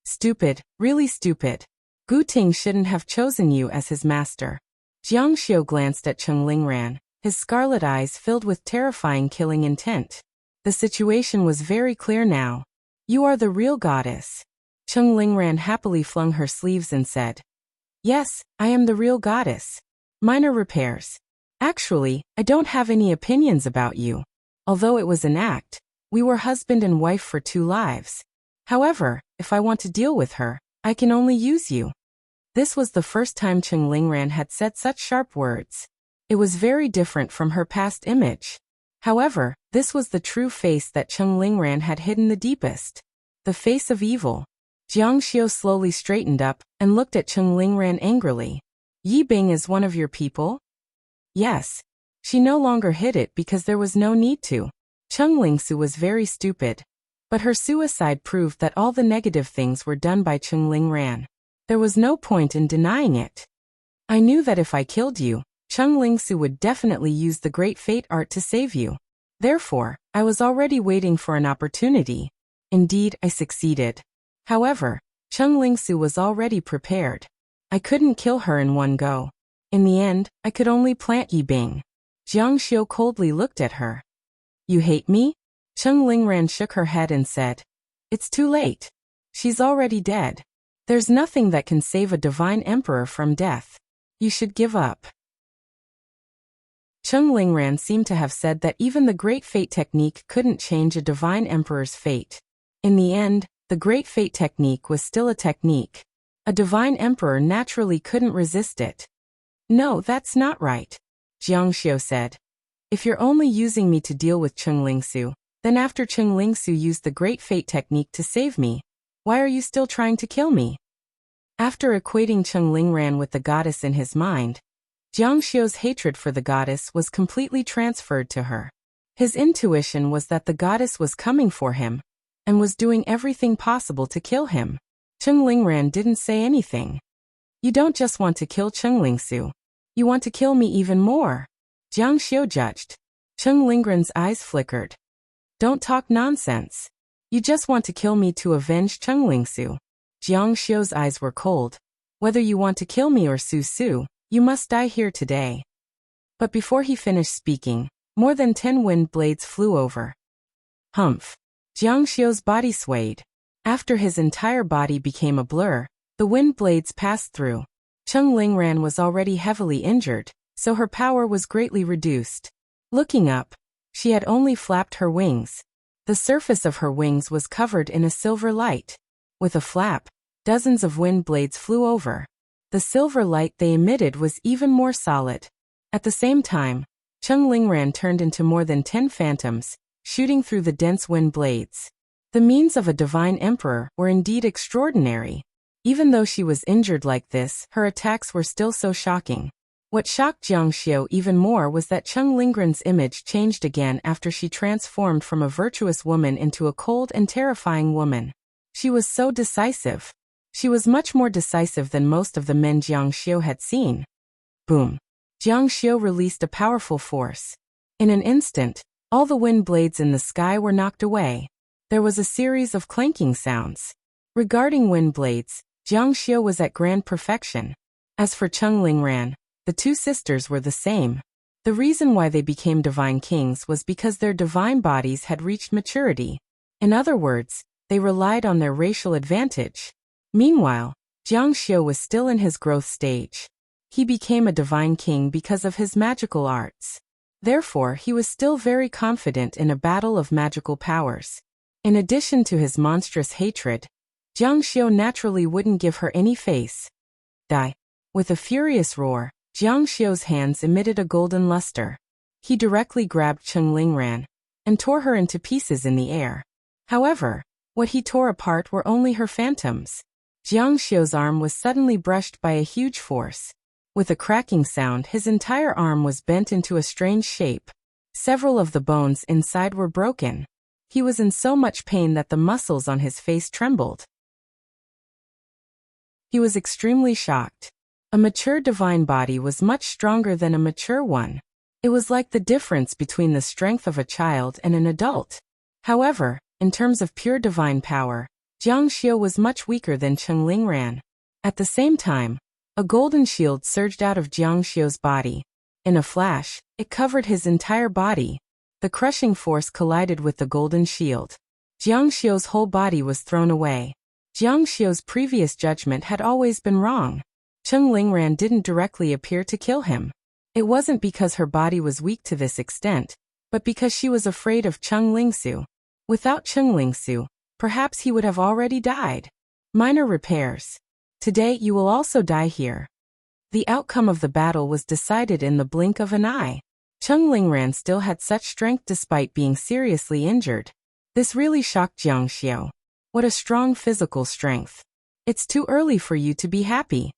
Stupid, really stupid. Gu Ting shouldn't have chosen you as his master. Jiang Xiu glanced at Cheng Lingran, his scarlet eyes filled with terrifying killing intent. The situation was very clear now. You are the real goddess. Cheng Lingran happily flung her sleeves and said, Yes, I am the real goddess. Minor repairs. Actually, I don't have any opinions about you. Although it was an act, We were husband and wife for 2 lives. However, if I want to deal with her, I can only use you. This was the first time Cheng Lingran had said such sharp words. It was very different from her past image. However, this was the true face that Cheng Lingran had hidden the deepest. The face of evil. Jiang Xiu slowly straightened up and looked at Cheng Lingran angrily. Yi Bing is one of your people? Yes. She no longer hid it because there was no need to. Cheng Lingsu was very stupid. But her suicide proved that all the negative things were done by Cheng Lingran. There was no point in denying it. I knew that if I killed you, Cheng Lingsu would definitely use the great fate art to save you. Therefore, I was already waiting for an opportunity. Indeed, I succeeded. However, Cheng Lingsu was already prepared. I couldn't kill her in one go. In the end, I could only plant Yi Bing. Jiang Xiu coldly looked at her. You hate me? Cheng Lingran shook her head and said, It's too late. She's already dead. There's nothing that can save a divine emperor from death. You should give up. Cheng Lingran seemed to have said that even the Great Fate technique couldn't change a divine emperor's fate. In the end, the Great Fate technique was still a technique. A divine emperor naturally couldn't resist it. No, that's not right, Jiang Xiu said. If you're only using me to deal with Cheng Lingsu, then after Cheng Lingsu used the Great Fate technique to save me, why are you still trying to kill me? After equating Cheng Lingran with the goddess in his mind, Jiang Xiu's hatred for the goddess was completely transferred to her. His intuition was that the goddess was coming for him, and was doing everything possible to kill him. Cheng Lingran didn't say anything. You don't just want to kill Cheng Lingsu. You want to kill me even more, Jiang Xiu judged. Cheng Lingran's eyes flickered. Don't talk nonsense. You just want to kill me to avenge Cheng Lingsu. Jiang Xiu's eyes were cold. Whether you want to kill me or Su Su, you must die here today. But before he finished speaking, more than 10 wind blades flew over. Humph. Jiang Xiu's body swayed. After his entire body became a blur, the wind blades passed through. Cheng Lingran was already heavily injured, so her power was greatly reduced. Looking up, she had only flapped her wings. The surface of her wings was covered in a silver light. With a flap, dozens of wind blades flew over. The silver light they emitted was even more solid. At the same time, Cheng Lingran turned into more than 10 phantoms, shooting through the dense wind blades. The means of a divine emperor were indeed extraordinary. Even though she was injured like this, her attacks were still so shocking. What shocked Jiang Xiu even more was that Cheng Lingran's image changed again after she transformed from a virtuous woman into a cold and terrifying woman. She was so decisive. She was much more decisive than most of the men Jiang Xiu had seen. Boom. Jiang Xiu released a powerful force. In an instant, all the wind blades in the sky were knocked away. There was a series of clanking sounds. Regarding wind blades, Jiang Xiu was at grand perfection. As for Cheng Lingran, the 2 sisters were the same. The reason why they became divine kings was because their divine bodies had reached maturity. In other words, they relied on their racial advantage. Meanwhile, Jiang Xiu was still in his growth stage. He became a divine king because of his magical arts. Therefore, he was still very confident in a battle of magical powers. In addition to his monstrous hatred, Jiang Xiu naturally wouldn't give her any face. Die. With a furious roar, Jiang Xiu's hands emitted a golden luster. He directly grabbed Cheng Lingran and tore her into pieces in the air. However, what he tore apart were only her phantoms. Jiang Xiu's arm was suddenly brushed by a huge force. With a cracking sound, his entire arm was bent into a strange shape. Several of the bones inside were broken. He was in so much pain that the muscles on his face trembled. He was extremely shocked. A mature divine body was much stronger than a mature one. It was like the difference between the strength of a child and an adult. However, in terms of pure divine power, Jiang Xiu was much weaker than Cheng Lingran. At the same time, a golden shield surged out of Jiang Xiu's body. In a flash, it covered his entire body. The crushing force collided with the golden shield. Jiang Xiu's whole body was thrown away. Jiang Xiu's previous judgment had always been wrong. Cheng Lingran didn't directly appear to kill him. It wasn't because her body was weak to this extent, but because she was afraid of Cheng Lingsu. Without Cheng Lingsu, perhaps he would have already died. Minor repairs. Today you will also die here. The outcome of the battle was decided in the blink of an eye. Cheng Lingran still had such strength despite being seriously injured. This really shocked Jiang Xiao. What a strong physical strength. It's too early for you to be happy.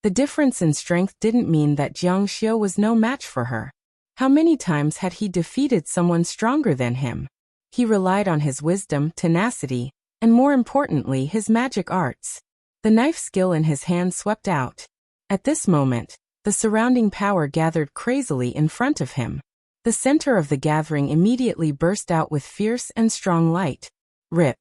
The difference in strength didn't mean that Jiang Xiao was no match for her. How many times had he defeated someone stronger than him? He relied on his wisdom, tenacity, and more importantly his magic arts. The knife skill in his hand swept out. At this moment, the surrounding power gathered crazily in front of him. The center of the gathering immediately burst out with fierce and strong light. Rip.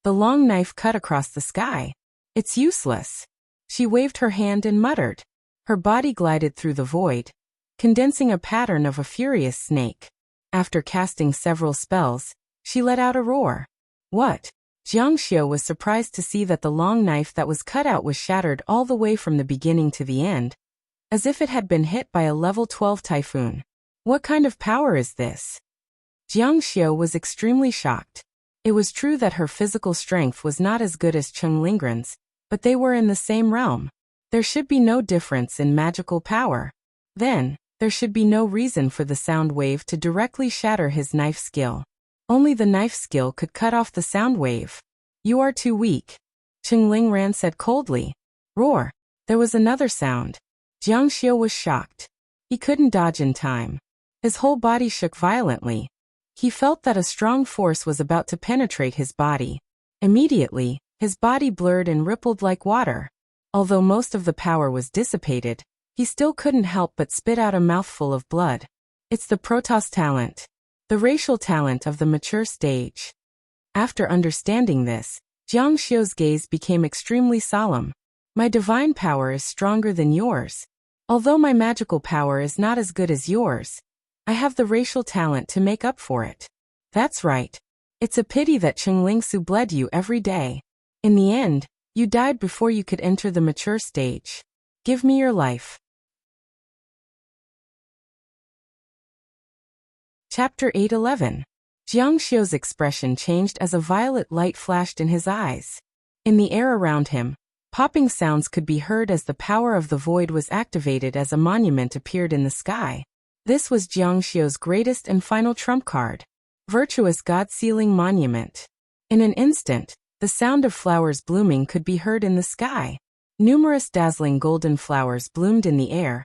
The long knife cut across the sky. It's useless. She waved her hand and muttered. Her body glided through the void, condensing a pattern of a furious snake. After casting several spells, she let out a roar. What? Jiang Xiao was surprised to see that the long knife that was cut out was shattered all the way from the beginning to the end, as if it had been hit by a level 12 typhoon. What kind of power is this? Jiang Xiao was extremely shocked. It was true that her physical strength was not as good as Cheng Lingran's, but they were in the same realm. There should be no difference in magical power. Then, there should be no reason for the sound wave to directly shatter his knife skill. Only the knife skill could cut off the sound wave. You are too weak, Cheng Lingran said coldly. Roar. There was another sound. Jiang Xiao was shocked. He couldn't dodge in time. His whole body shook violently. He felt that a strong force was about to penetrate his body. Immediately, his body blurred and rippled like water. Although most of the power was dissipated, he still couldn't help but spit out a mouthful of blood. It's the Protoss talent. The racial talent of the mature stage. After understanding this, Jiang Xiao's gaze became extremely solemn. My divine power is stronger than yours. Although my magical power is not as good as yours, I have the racial talent to make up for it. That's right. It's a pity that Cheng Lingsu bled you every day. In the end, you died before you could enter the mature stage. Give me your life. Chapter 8:11. Jiang Xiao's expression changed as a violet light flashed in his eyes. In the air around him, popping sounds could be heard as the power of the void was activated as a monument appeared in the sky. This was Jiang Xiao's greatest and final trump card. Virtuous God-sealing monument. In an instant, the sound of flowers blooming could be heard in the sky. Numerous dazzling golden flowers bloomed in the air,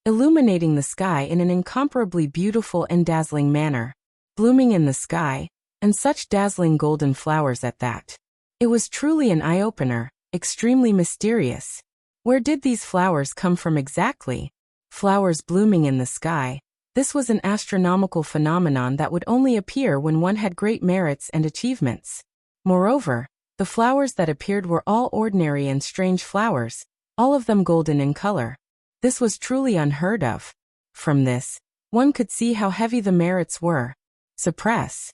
illuminating the sky in an incomparably beautiful and dazzling manner. Blooming in the sky, and such dazzling golden flowers at that. It was truly an eye-opener, extremely mysterious. Where did these flowers come from exactly? Flowers blooming in the sky. This was an astronomical phenomenon that would only appear when one had great merits and achievements. Moreover, the flowers that appeared were all ordinary and strange flowers, all of them golden in color. This was truly unheard of. From this, one could see how heavy the merits were. Suppress.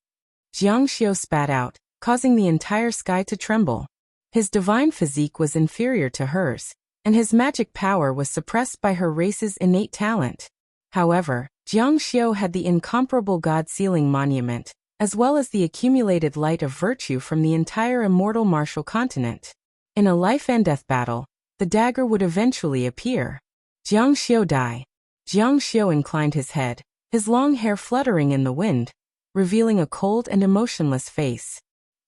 Jiang Xiao spat out, causing the entire sky to tremble. His divine physique was inferior to hers, and his magic power was suppressed by her race's innate talent. However, Jiang Xiao had the incomparable God-sealing monument, as well as the accumulated light of virtue from the entire immortal martial continent. In a life-and-death battle, the dagger would eventually appear. Jiang Xiao die. Jiang Xiao inclined his head, his long hair fluttering in the wind, revealing a cold and emotionless face.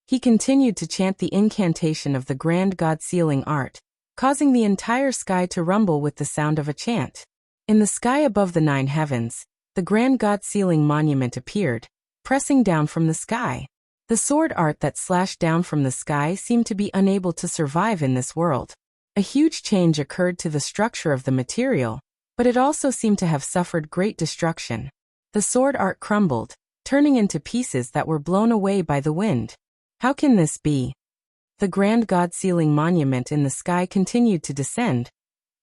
He continued to chant the incantation of the grand God-sealing art, causing the entire sky to rumble with the sound of a chant. In the sky above the 9 heavens, the grand God-sealing monument appeared, pressing down from the sky. The sword art that slashed down from the sky seemed to be unable to survive in this world. A huge change occurred to the structure of the material, but it also seemed to have suffered great destruction. The sword art crumbled, turning into pieces that were blown away by the wind. How can this be? The grand God-sealing monument in the sky continued to descend,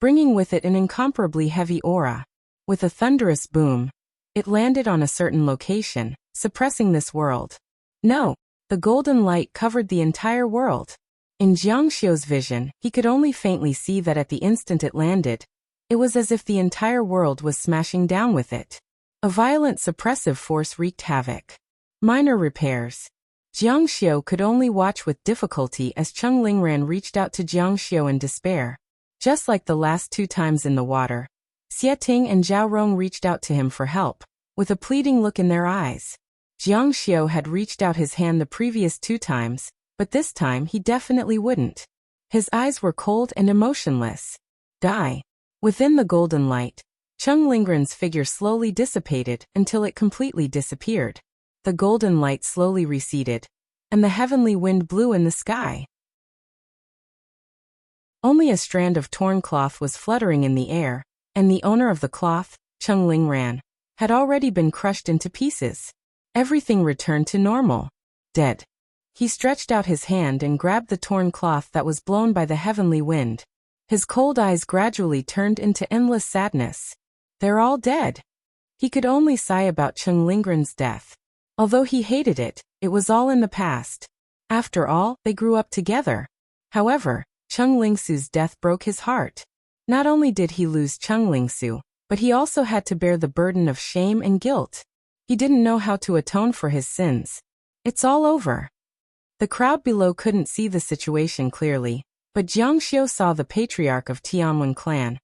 bringing with it an incomparably heavy aura. With a thunderous boom, it landed on a certain location, suppressing this world. No, the golden light covered the entire world. In Jiang Xiao's vision, he could only faintly see that at the instant it landed, it was as if the entire world was smashing down with it. A violent suppressive force wreaked havoc. Minor repairs. Jiang Xiu could only watch with difficulty as Cheng Lingran reached out to Jiang Xiu in despair. Just like the last 2 times in the water, Xie Ting and Zhao Rong reached out to him for help, with a pleading look in their eyes. Jiang Xiu had reached out his hand the previous 2 times, but this time he definitely wouldn't. His eyes were cold and emotionless. Die. Within the golden light, Cheng Lingran's figure slowly dissipated until it completely disappeared. The golden light slowly receded, and the heavenly wind blew in the sky. Only a strand of torn cloth was fluttering in the air, and the owner of the cloth, Cheng Lingran, had already been crushed into pieces. Everything returned to normal. Dead. He stretched out his hand and grabbed the torn cloth that was blown by the heavenly wind. His cold eyes gradually turned into endless sadness. They're all dead. He could only sigh about Cheng Lingran's death. Although he hated it, it was all in the past. After all, they grew up together. However, Cheng Lingsu's death broke his heart. Not only did he lose Cheng Lingsu, but he also had to bear the burden of shame and guilt. He didn't know how to atone for his sins. It's all over. The crowd below couldn't see the situation clearly, but Jiang Xiu saw the patriarch of Tianwen clan,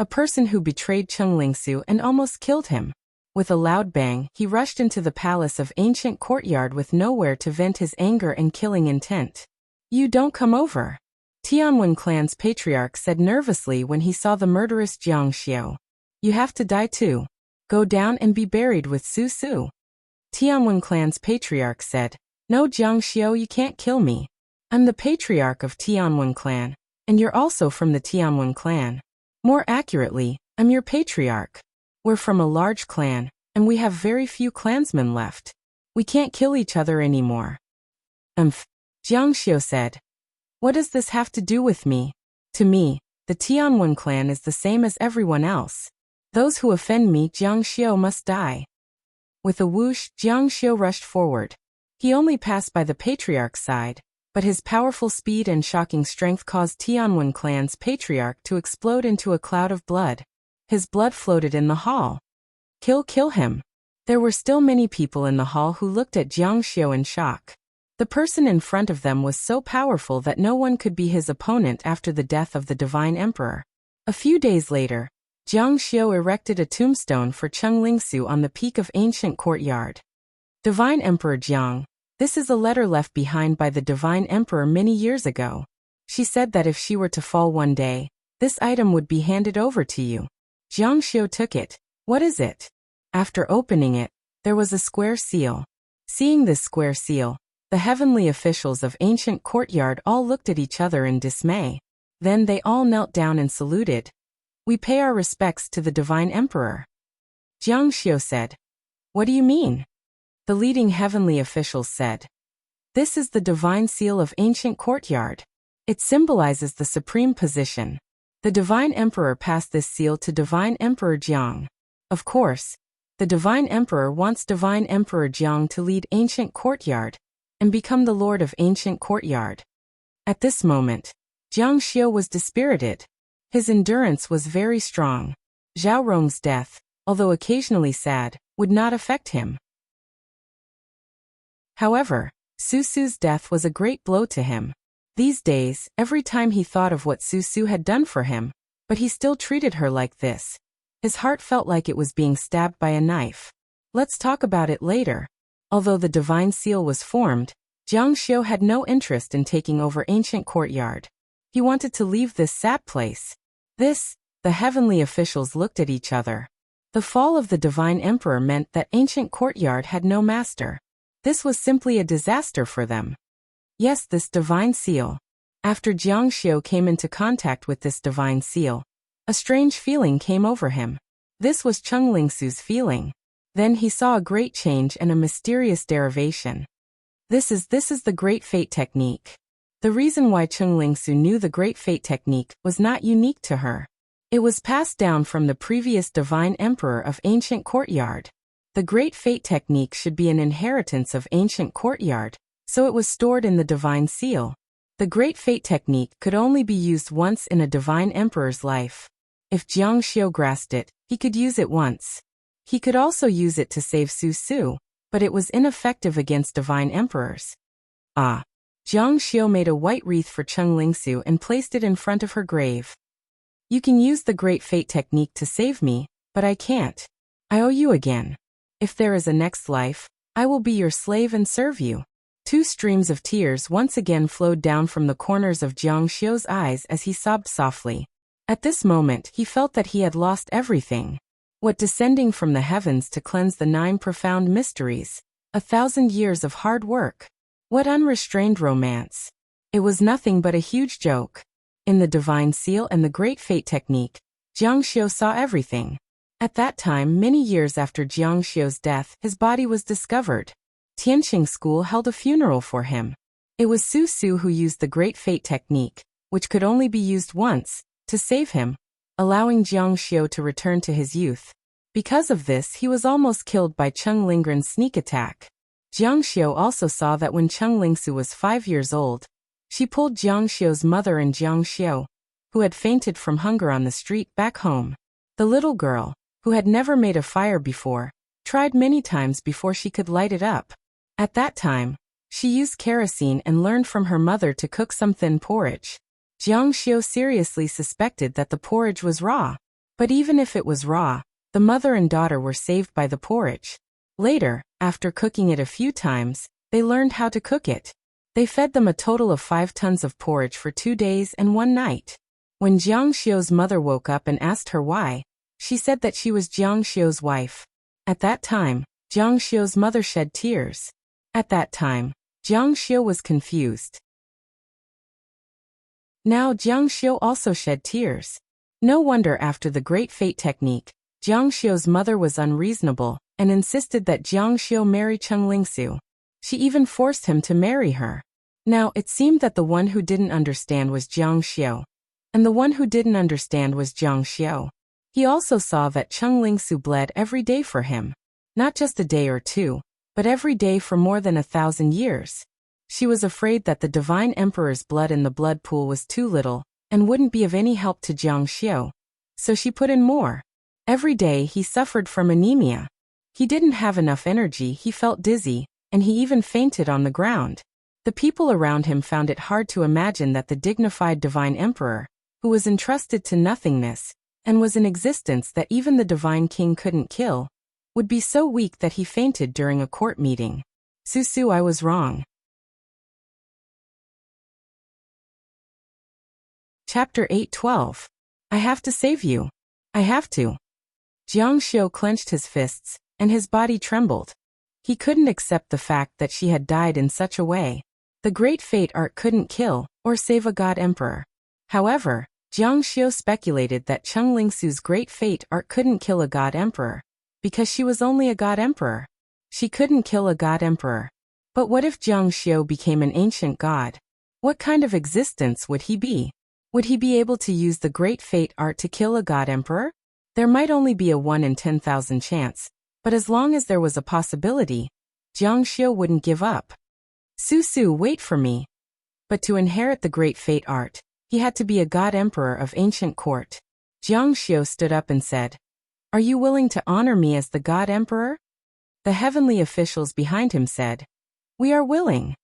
a person who betrayed Cheng Lingsu and almost killed him. With a loud bang, he rushed into the palace of ancient courtyard with nowhere to vent his anger and killing intent. You don't come over. Tianwen clan's patriarch said nervously when he saw the murderous Jiang Xiu. You have to die too. Go down and be buried with Su Su. Tianwen clan's patriarch said, No Jiang Xiu, you can't kill me. I'm the patriarch of Tianwen clan, and you're also from the Tianwen clan. More accurately, I'm your patriarch. We're from a large clan, and we have very few clansmen left. We can't kill each other anymore. Jiang Xiu said. What does this have to do with me? To me, the Tianwen clan is the same as everyone else. Those who offend me, Jiang Xiu, must die. With a whoosh, Jiang Xiu rushed forward. He only passed by the patriarch's side, but his powerful speed and shocking strength caused Tianwen clan's patriarch to explode into a cloud of blood. His blood floated in the hall. Kill him. There were still many people in the hall who looked at Jiang Xiu in shock. The person in front of them was so powerful that no one could be his opponent after the death of the Divine Emperor. A few days later, Jiang Xiu erected a tombstone for Cheng Lingsu on the peak of ancient courtyard. Divine Emperor Jiang, this is a letter left behind by the Divine Emperor many years ago. She said that if she were to fall one day, this item would be handed over to you. Jiang Xiu took it. What is it? After opening it, there was a square seal. Seeing this square seal, the heavenly officials of ancient courtyard all looked at each other in dismay. Then they all knelt down and saluted. We pay our respects to the Divine Emperor. Jiang Xiu said. What do you mean? The leading heavenly officials said. This is the divine seal of ancient courtyard. It symbolizes the supreme position. The Divine Emperor passed this seal to Divine Emperor Jiang. Of course, the Divine Emperor wants Divine Emperor Jiang to lead ancient courtyard and become the Lord of ancient courtyard. At this moment, Jiang Xiu was dispirited. His endurance was very strong. Zhao Rong's death, although occasionally sad, would not affect him. However, Su Su's death was a great blow to him. These days, every time he thought of what Su Su had done for him, but he still treated her like this. His heart felt like it was being stabbed by a knife. Let's talk about it later. Although the divine seal was formed, Jiang Xiu had no interest in taking over ancient courtyard. He wanted to leave this sad place. The heavenly officials looked at each other. The fall of the Divine Emperor meant that ancient courtyard had no master. This was simply a disaster for them. Yes, this divine seal. After Jiang Xiu came into contact with this divine seal, a strange feeling came over him. This was Cheng Lingsu's feeling. Then he saw a great change and a mysterious derivation. This is the Great Fate technique. The reason why Cheng Lingsu knew the Great Fate technique was not unique to her. It was passed down from the previous Divine Emperor of ancient courtyard. The Great Fate technique should be an inheritance of ancient courtyard, so it was stored in the divine seal. The Great Fate technique could only be used once in a divine emperor's life. If Jiang Xiu grasped it, he could use it once. He could also use it to save Su Su, but it was ineffective against divine emperors. Ah. Jiang Xiu made a white wreath for Cheng Lingsu and placed it in front of her grave. You can use the Great Fate technique to save me, but I can't. I owe you again. If there is a next life, I will be your slave and serve you. Two streams of tears once again flowed down from the corners of Jiang Xiu's eyes as he sobbed softly. At this moment, he felt that he had lost everything. What descending from the heavens to cleanse the 9 profound mysteries? 1,000 years of hard work. What unrestrained romance. It was nothing but a huge joke. In the divine seal and the Great Fate technique, Jiang Xiu saw everything. At that time, many years after Jiang Xiu's death, his body was discovered. Tianqing School held a funeral for him. It was Su Su who used the Great Fate technique, which could only be used once, to save him, allowing Jiang Xiu to return to his youth. Because of this, he was almost killed by Cheng Lingren's sneak attack. Jiang Xiu also saw that when Cheng Lingsu was 5 years old, she pulled Jiang Xiu's mother and Jiang Xiu, who had fainted from hunger on the street, back home. The little girl, who had never made a fire before, tried many times before she could light it up. At that time, she used kerosene and learned from her mother to cook some thin porridge. Jiang Xiu seriously suspected that the porridge was raw. But even if it was raw, the mother and daughter were saved by the porridge. Later, after cooking it a few times, they learned how to cook it. They fed them a total of 5 tons of porridge for 2 days and 1 night. When Jiang Xiu's mother woke up and asked her why, she said that she was Jiang Xiu's wife. At that time, Jiang Xiu's mother shed tears. At that time, Jiang Xiu was confused. Now Jiang Xiu also shed tears. No wonder after the Great Fate technique, Jiang Xiu's mother was unreasonable and insisted that Jiang Xiu marry Cheng Lingsu. She even forced him to marry her. Now it seemed that the one who didn't understand was Jiang Xiu, and the one who didn't understand was Jiang Xiu. He also saw that Cheng Lingsu bled every day for him. Not just a day or two, but every day for more than 1,000 years. She was afraid that the divine emperor's blood in the blood pool was too little and wouldn't be of any help to Jiang Xiu. So she put in more. Every day he suffered from anemia. He didn't have enough energy, he felt dizzy, and he even fainted on the ground. The people around him found it hard to imagine that the dignified divine emperor, who was entrusted to nothingness, and was in existence that even the divine king couldn't kill, would be so weak that he fainted during a court meeting. Su, I was wrong. Chapter 8:12. I have to save you. I have to. Jiang Xiu clenched his fists, and his body trembled. He couldn't accept the fact that she had died in such a way. The Great Fate art couldn't kill or save a god emperor. However, Jiang Xiu speculated that Cheng Lingsu's Great Fate art couldn't kill a god emperor, because she was only a god emperor. She couldn't kill a god emperor. But what if Jiang Xiu became an ancient god? What kind of existence would he be? Would he be able to use the Great Fate art to kill a god emperor? There might only be a 1 in 10,000 chance, but as long as there was a possibility, Jiang Xiu wouldn't give up. Su, wait for me. But to inherit the Great Fate art, he had to be a god emperor of ancient court. Jiang Xiu stood up and said, "Are you willing to honor me as the god emperor?" The heavenly officials behind him said, "We are willing."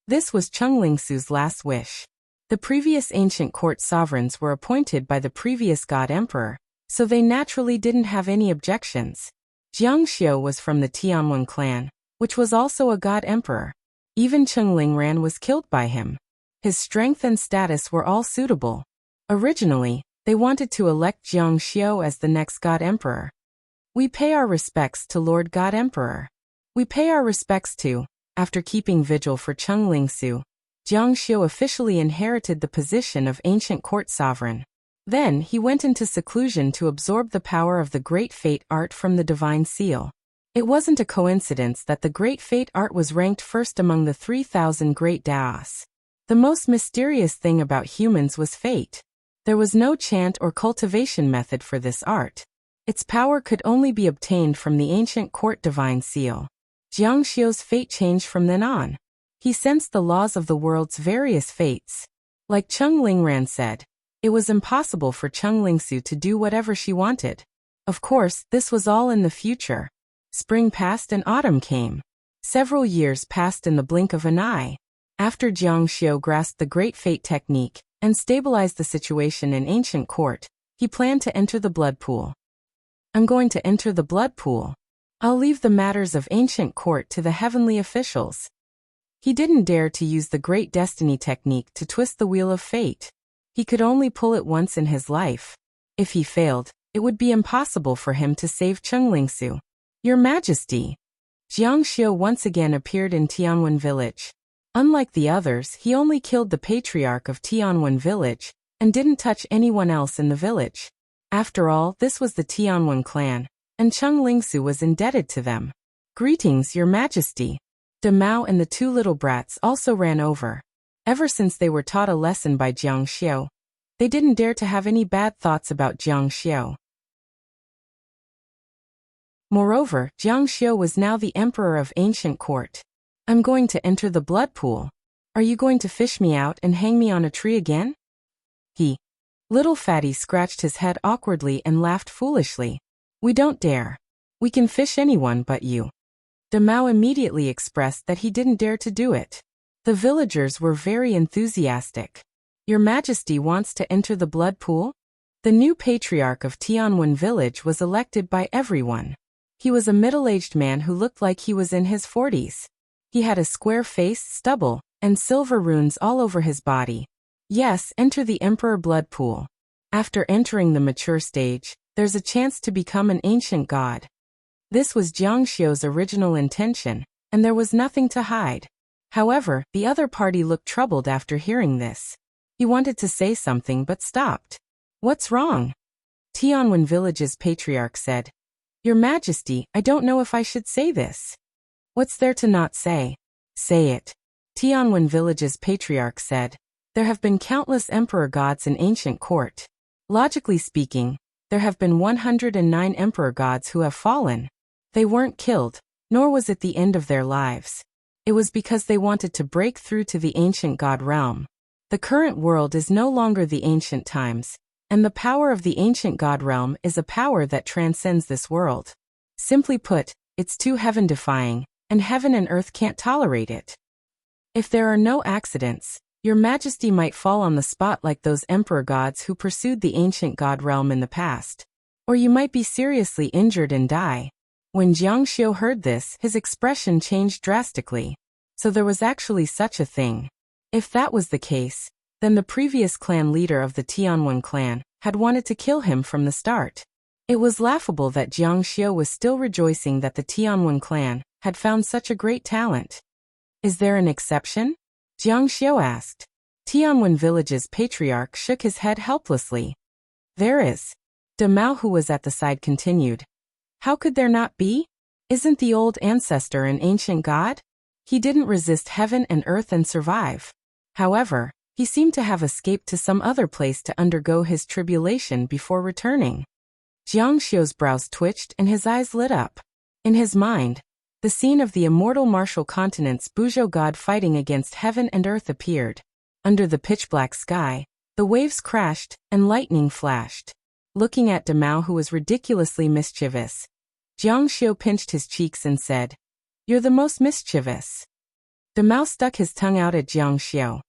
This was Cheng Lingsu's last wish. The previous ancient court sovereigns were appointed by the previous god emperor, so they naturally didn't have any objections. Jiang Xiu was from the Tianwen clan, which was also a god emperor. Even Cheng Lingran was killed by him. His strength and status were all suitable. Originally, they wanted to elect Jiang Xiu as the next god emperor. We pay our respects to Lord God Emperor. We pay our respects to, after keeping vigil for Cheng Lingsu, Jiang Xiu officially inherited the position of ancient court sovereign. Then he went into seclusion to absorb the power of the Great Fate art from the divine seal. It wasn't a coincidence that the Great Fate art was ranked first among the 3,000 great Daos. The most mysterious thing about humans was fate. There was no chant or cultivation method for this art. Its power could only be obtained from the ancient court divine seal. Jiang Xiu's fate changed from then on. He sensed the laws of the world's various fates. Like Cheng Lingran said, it was impossible for Cheng Lingsu to do whatever she wanted. Of course, this was all in the future. Spring passed and autumn came. Several years passed in the blink of an eye. After Jiang Xiu grasped the Great Fate technique and stabilized the situation in ancient court, he planned to enter the blood pool. I'm going to enter the blood pool. I'll leave the matters of ancient court to the heavenly officials. He didn't dare to use the Great Destiny technique to twist the wheel of fate. He could only pull it once in his life. If he failed, it would be impossible for him to save Lingsu. Your Majesty. Jiang Xiu once again appeared in Tianwen village. Unlike the others, he only killed the patriarch of Tianwen village and didn't touch anyone else in the village. After all, this was the Tianwen clan, and Lingsu was indebted to them. Greetings, Your Majesty. De Mao and the two little brats also ran over. Ever since they were taught a lesson by Jiang Xiu, they didn't dare to have any bad thoughts about Jiang Xiu. Moreover, Jiang Xiu was now the emperor of ancient court. I'm going to enter the blood pool. Are you going to fish me out and hang me on a tree again? Little Fatty scratched his head awkwardly and laughed foolishly. We don't dare. We can fish anyone but you. De Mao immediately expressed that he didn't dare to do it. The villagers were very enthusiastic. Your Majesty wants to enter the blood pool? The new patriarch of Tianwen village was elected by everyone. He was a middle-aged man who looked like he was in his 40s. He had a square face, stubble, and silver runes all over his body. Yes, enter the Emperor blood pool. After entering the mature stage, there's a chance to become an ancient god. This was Jiang Xiu's original intention, and there was nothing to hide. However, the other party looked troubled after hearing this. He wanted to say something but stopped. What's wrong? Tianwen village's patriarch said. Your Majesty, I don't know if I should say this. What's there to not say? Say it. Tianwen village's patriarch said. There have been countless emperor gods in ancient court. Logically speaking, there have been 109 emperor gods who have fallen. They weren't killed, nor was it the end of their lives. It was because they wanted to break through to the ancient god realm. The current world is no longer the ancient times, and the power of the ancient god realm is a power that transcends this world. Simply put, it's too heaven-defying, and heaven and earth can't tolerate it. If there are no accidents, Your Majesty might fall on the spot like those emperor gods who pursued the ancient god realm in the past. Or you might be seriously injured and die. When Jiang Xiu heard this, his expression changed drastically. So there was actually such a thing. If that was the case, then the previous clan leader of the Tianwen clan had wanted to kill him from the start. It was laughable that Jiang Xiu was still rejoicing that the Tianwen clan had found such a great talent. Is there an exception? Jiang Xiu asked. Tianwen village's patriarch shook his head helplessly. There is. De Mao, who was at the side, continued. How could there not be? Isn't the old ancestor an ancient god? He didn't resist heaven and earth and survive. However, he seemed to have escaped to some other place to undergo his tribulation before returning. Jiang Xiu's brows twitched and his eyes lit up. In his mind, the scene of the immortal martial continent's Buzhou god fighting against heaven and earth appeared. Under the pitch-black sky, the waves crashed and lightning flashed. Looking at De Mao, who was ridiculously mischievous, Jiang Xiu pinched his cheeks and said, You're the most mischievous. De Mao stuck his tongue out at Jiang Xiu.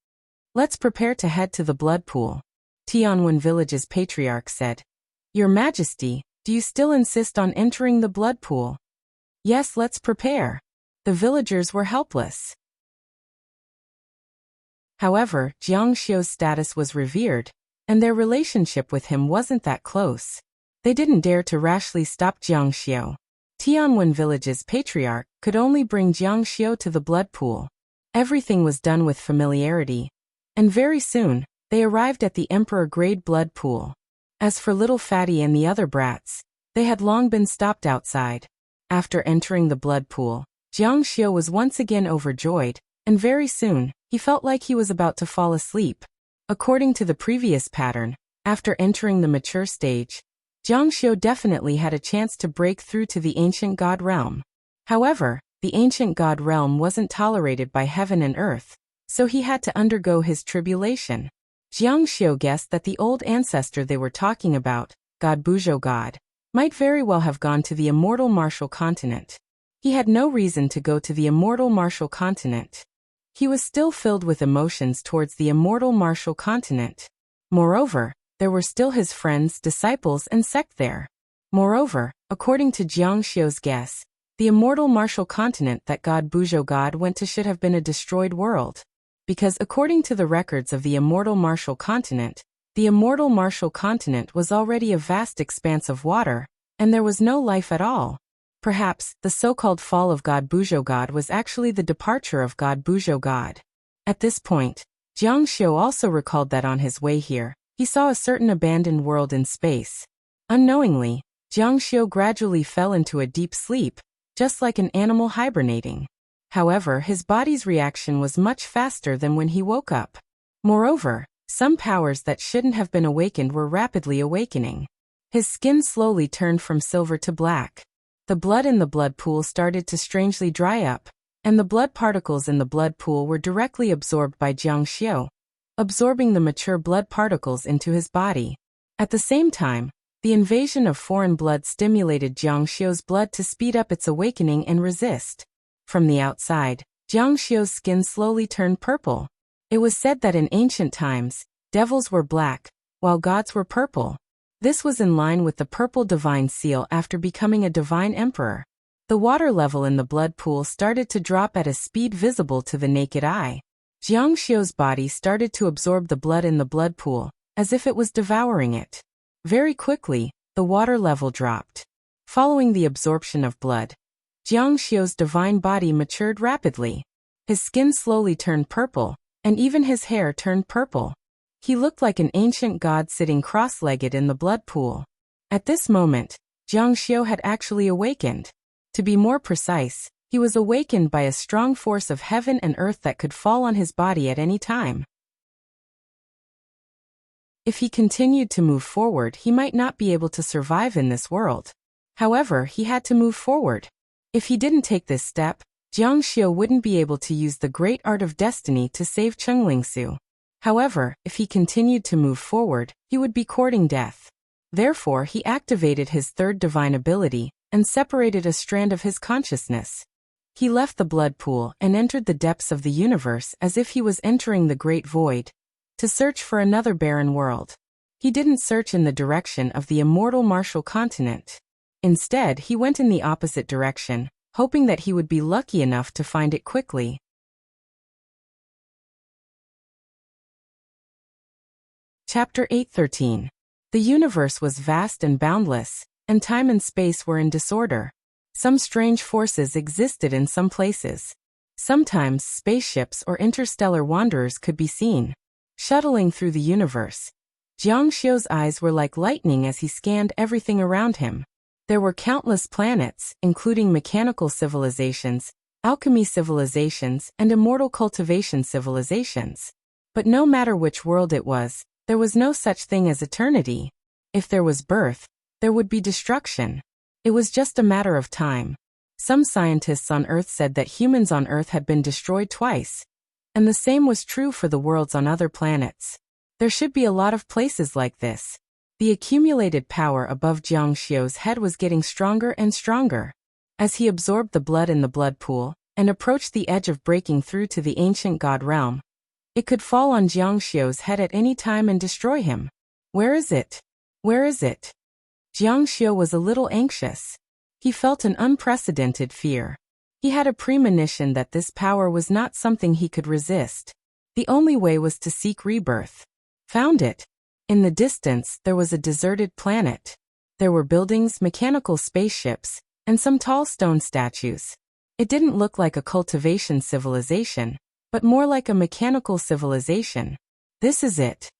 Let's prepare to head to the blood pool. Tianwen village's patriarch said. Your Majesty, do you still insist on entering the blood pool? Yes, let's prepare. The villagers were helpless. However, Jiang Xiu's status was revered, and their relationship with him wasn't that close. They didn't dare to rashly stop Jiang Xiu. Tianwen village's patriarch could only bring Jiang Xiu to the blood pool. Everything was done with familiarity, and very soon, they arrived at the emperor-grade blood pool. As for little Fatty and the other brats, they had long been stopped outside. After entering the blood pool, Jiang Xiu was once again overjoyed, and very soon, he felt like he was about to fall asleep. According to the previous pattern, after entering the mature stage, Jiang Xiu definitely had a chance to break through to the ancient god realm. However, the ancient god realm wasn't tolerated by heaven and earth, so he had to undergo his tribulation. Jiang Xiu guessed that the old ancestor they were talking about, God Buzhou God, might very well have gone to the immortal martial continent. He had no reason to go to the immortal martial continent. He was still filled with emotions towards the immortal martial continent. Moreover, there were still his friends, disciples, and sect there. Moreover, according to Jiang Xiu's guess, the immortal martial continent that God Bujo God went to should have been a destroyed world. Because according to the records of the immortal martial continent, the immortal martial continent was already a vast expanse of water, and there was no life at all. Perhaps, the so-called fall of God Bujo God was actually the departure of God Bujo God. At this point, Jiang Xiu also recalled that on his way here, he saw a certain abandoned world in space. Unknowingly, Jiang Xiu gradually fell into a deep sleep, just like an animal hibernating. However, his body's reaction was much faster than when he woke up. Moreover, some powers that shouldn't have been awakened were rapidly awakening. His skin slowly turned from silver to black. The blood in the blood pool started to strangely dry up, and the blood particles in the blood pool were directly absorbed by Jiang Xiu, absorbing the mature blood particles into his body. At the same time, the invasion of foreign blood stimulated Jiang Xiu's blood to speed up its awakening and resist. From the outside, Jiang Xiu's skin slowly turned purple. It was said that in ancient times, devils were black, while gods were purple. This was in line with the purple divine seal after becoming a divine emperor. The water level in the blood pool started to drop at a speed visible to the naked eye. Jiang Xiu's body started to absorb the blood in the blood pool, as if it was devouring it. Very quickly, the water level dropped. Following the absorption of blood, Jiang Xiu's divine body matured rapidly. His skin slowly turned purple, and even his hair turned purple. He looked like an ancient god sitting cross-legged in the blood pool. At this moment, Jiang Xiu had actually awakened. To be more precise, he was awakened by a strong force of heaven and earth that could fall on his body at any time. If he continued to move forward, he might not be able to survive in this world. However, he had to move forward. If he didn't take this step, Jiang Xiu wouldn't be able to use the great art of destiny to save Chenglingsu. However, if he continued to move forward, he would be courting death. Therefore, he activated his third divine ability and separated a strand of his consciousness. He left the blood pool and entered the depths of the universe as if he was entering the great void, to search for another barren world. He didn't search in the direction of the immortal martial continent. Instead, he went in the opposite direction, hoping that he would be lucky enough to find it quickly. Chapter 8:13. The universe was vast and boundless, and time and space were in disorder. Some strange forces existed in some places. Sometimes spaceships or interstellar wanderers could be seen, shuttling through the universe. Jiang Xiu's eyes were like lightning as he scanned everything around him. There were countless planets, including mechanical civilizations, alchemy civilizations, and immortal cultivation civilizations. But no matter which world it was, there was no such thing as eternity. If there was birth, there would be destruction. It was just a matter of time. Some scientists on Earth said that humans on Earth had been destroyed twice. And the same was true for the worlds on other planets. There should be a lot of places like this. The accumulated power above Jiang Xiu's head was getting stronger and stronger. As he absorbed the blood in the blood pool, and approached the edge of breaking through to the ancient god realm, it could fall on Jiang Xiu's head at any time and destroy him. Where is it? Where is it? Jiang Xiu was a little anxious. He felt an unprecedented fear. He had a premonition that this power was not something he could resist. The only way was to seek rebirth. Found it. In the distance, there was a deserted planet. There were buildings, mechanical spaceships, and some tall stone statues. It didn't look like a cultivation civilization, but more like a mechanical civilization. This is it.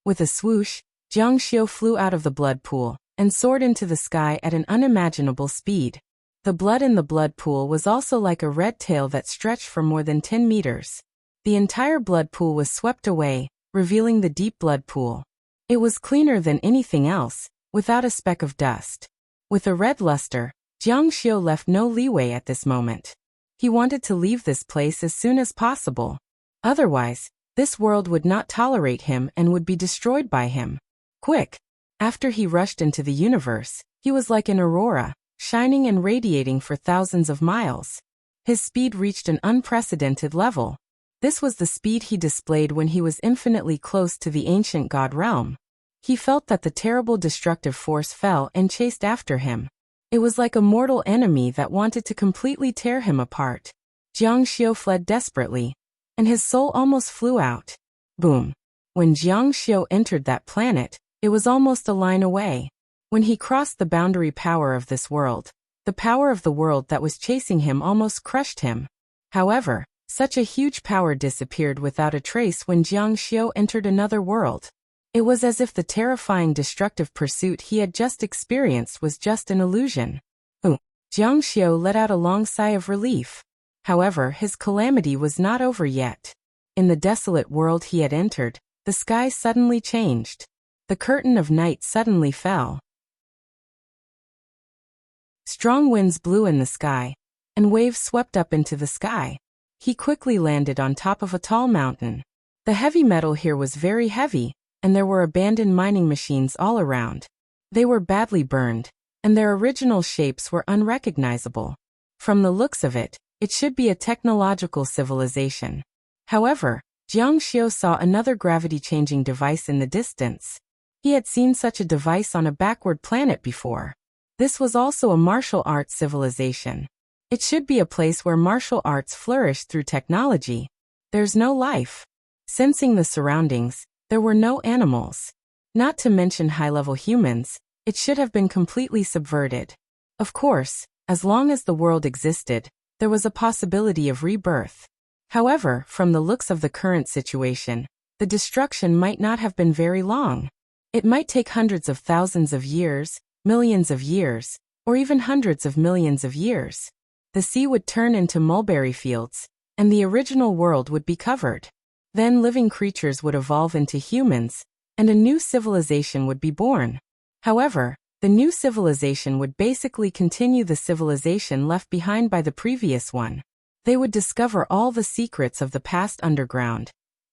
With a swoosh, Jiang Xiu flew out of the blood pool and soared into the sky at an unimaginable speed. The blood in the blood pool was also like a red tail that stretched for more than 10 meters. The entire blood pool was swept away, revealing the deep blood pool. It was cleaner than anything else, without a speck of dust. With a red luster, Jiang Xiu left no leeway at this moment. He wanted to leave this place as soon as possible. Otherwise, this world would not tolerate him and would be destroyed by him. Quick! After he rushed into the universe, he was like an aurora, shining and radiating for thousands of miles. His speed reached an unprecedented level. This was the speed he displayed when he was infinitely close to the ancient god realm. He felt that the terrible destructive force fell and chased after him. It was like a mortal enemy that wanted to completely tear him apart. Jiang Xiu fled desperately, and his soul almost flew out. Boom. When Jiang Xiu entered that planet, it was almost a line away. When he crossed the boundary power of this world, the power of the world that was chasing him almost crushed him. However, such a huge power disappeared without a trace when Jiang Xiu entered another world. It was as if the terrifying destructive pursuit he had just experienced was just an illusion. Jiang Xiu let out a long sigh of relief. However, his calamity was not over yet. In the desolate world he had entered, the sky suddenly changed. The curtain of night suddenly fell. Strong winds blew in the sky, and waves swept up into the sky. He quickly landed on top of a tall mountain. The heavy metal here was very heavy, and there were abandoned mining machines all around. They were badly burned, and their original shapes were unrecognizable. From the looks of it, it should be a technological civilization. However, Jiang Xiu saw another gravity-changing device in the distance. He had seen such a device on a backward planet before. This was also a martial arts civilization. It should be a place where martial arts flourish through technology. There's no life. Sensing the surroundings, there were no animals. Not to mention high-level humans, it should have been completely subverted. Of course, as long as the world existed, there was a possibility of rebirth. However, from the looks of the current situation, the destruction might not have been very long. It might take hundreds of thousands of years, millions of years, or even hundreds of millions of years. The sea would turn into mulberry fields, and the original world would be covered. Then living creatures would evolve into humans, and a new civilization would be born. However, the new civilization would basically continue the civilization left behind by the previous one. They would discover all the secrets of the past underground,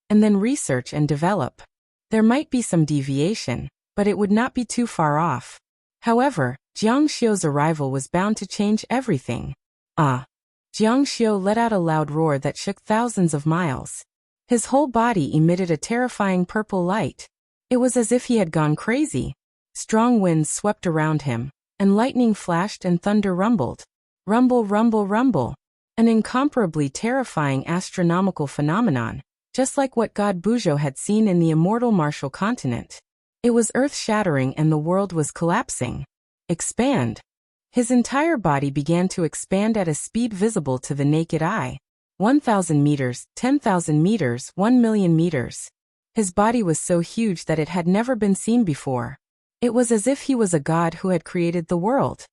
and then research and develop. There might be some deviation, but it would not be too far off. However, Jiang Xiu's arrival was bound to change everything. Jiang Xiu let out a loud roar that shook thousands of miles. His whole body emitted a terrifying purple light. It was as if he had gone crazy. Strong winds swept around him, and lightning flashed and thunder rumbled. Rumble, rumble, rumble. An incomparably terrifying astronomical phenomenon, just like what God Buzhou had seen in the immortal martial continent. It was earth-shattering and the world was collapsing. Expand. His entire body began to expand at a speed visible to the naked eye. 1,000 meters, 10,000 meters, 1,000,000 meters. His body was so huge that it had never been seen before. It was as if he was a god who had created the world.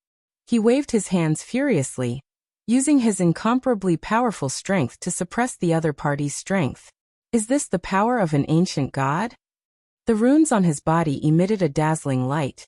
He waved his hands furiously, using his incomparably powerful strength to suppress the other party's strength. Is this the power of an ancient god? The runes on his body emitted a dazzling light,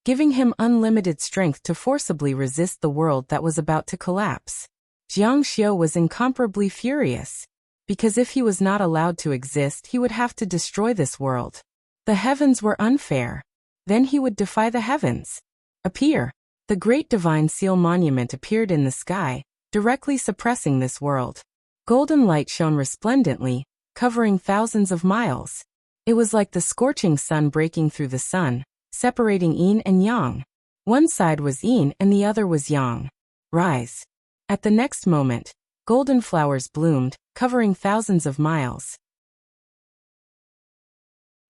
giving him unlimited strength to forcibly resist the world that was about to collapse. Jiang Xiu was incomparably furious, because if he was not allowed to exist, he would have to destroy this world. The heavens were unfair. Then he would defy the heavens. Appear. The great divine seal monument appeared in the sky, directly suppressing this world. Golden light shone resplendently, covering thousands of miles. It was like the scorching sun breaking through the sun, separating yin and yang. One side was yin and the other was yang. Rise. At the next moment, golden flowers bloomed, covering thousands of miles.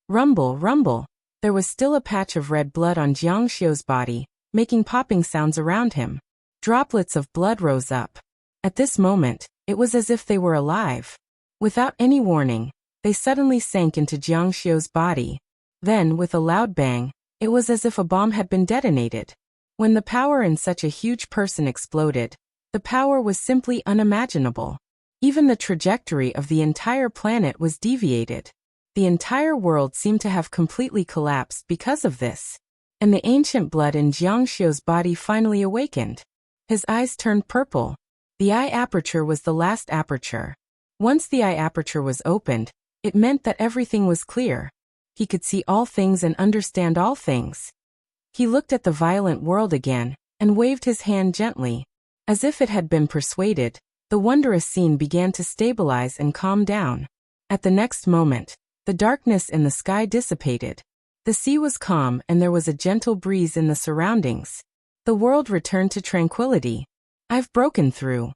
Rumble, rumble. There was still a patch of red blood on Jiang Xiu's body, making popping sounds around him. Droplets of blood rose up. At this moment, it was as if they were alive. Without any warning, they suddenly sank into Jiang Xiu's body. Then, with a loud bang, it was as if a bomb had been detonated. When the power in such a huge person exploded, the power was simply unimaginable. Even the trajectory of the entire planet was deviated. The entire world seemed to have completely collapsed because of this. And the ancient blood in Jiang Xiu's body finally awakened. His eyes turned purple. The eye aperture was the last aperture. Once the eye aperture was opened, it meant that everything was clear. He could see all things and understand all things. He looked at the violent world again, and waved his hand gently. As if it had been persuaded, The wondrous scene began to stabilize and calm down. At the next moment, the darkness in the sky dissipated. The sea was calm and there was a gentle breeze in the surroundings. The world returned to tranquility. I've broken through.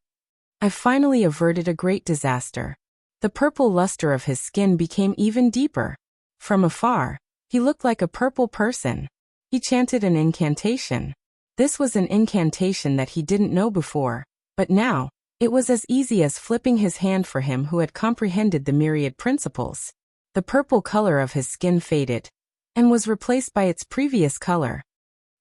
I've finally averted a great disaster. The purple luster of his skin became even deeper. From afar, he looked like a purple person. He chanted an incantation. This was an incantation that he didn't know before, but now, it was as easy as flipping his hand for him who had comprehended the myriad principles. The purple color of his skin faded, and was replaced by its previous color.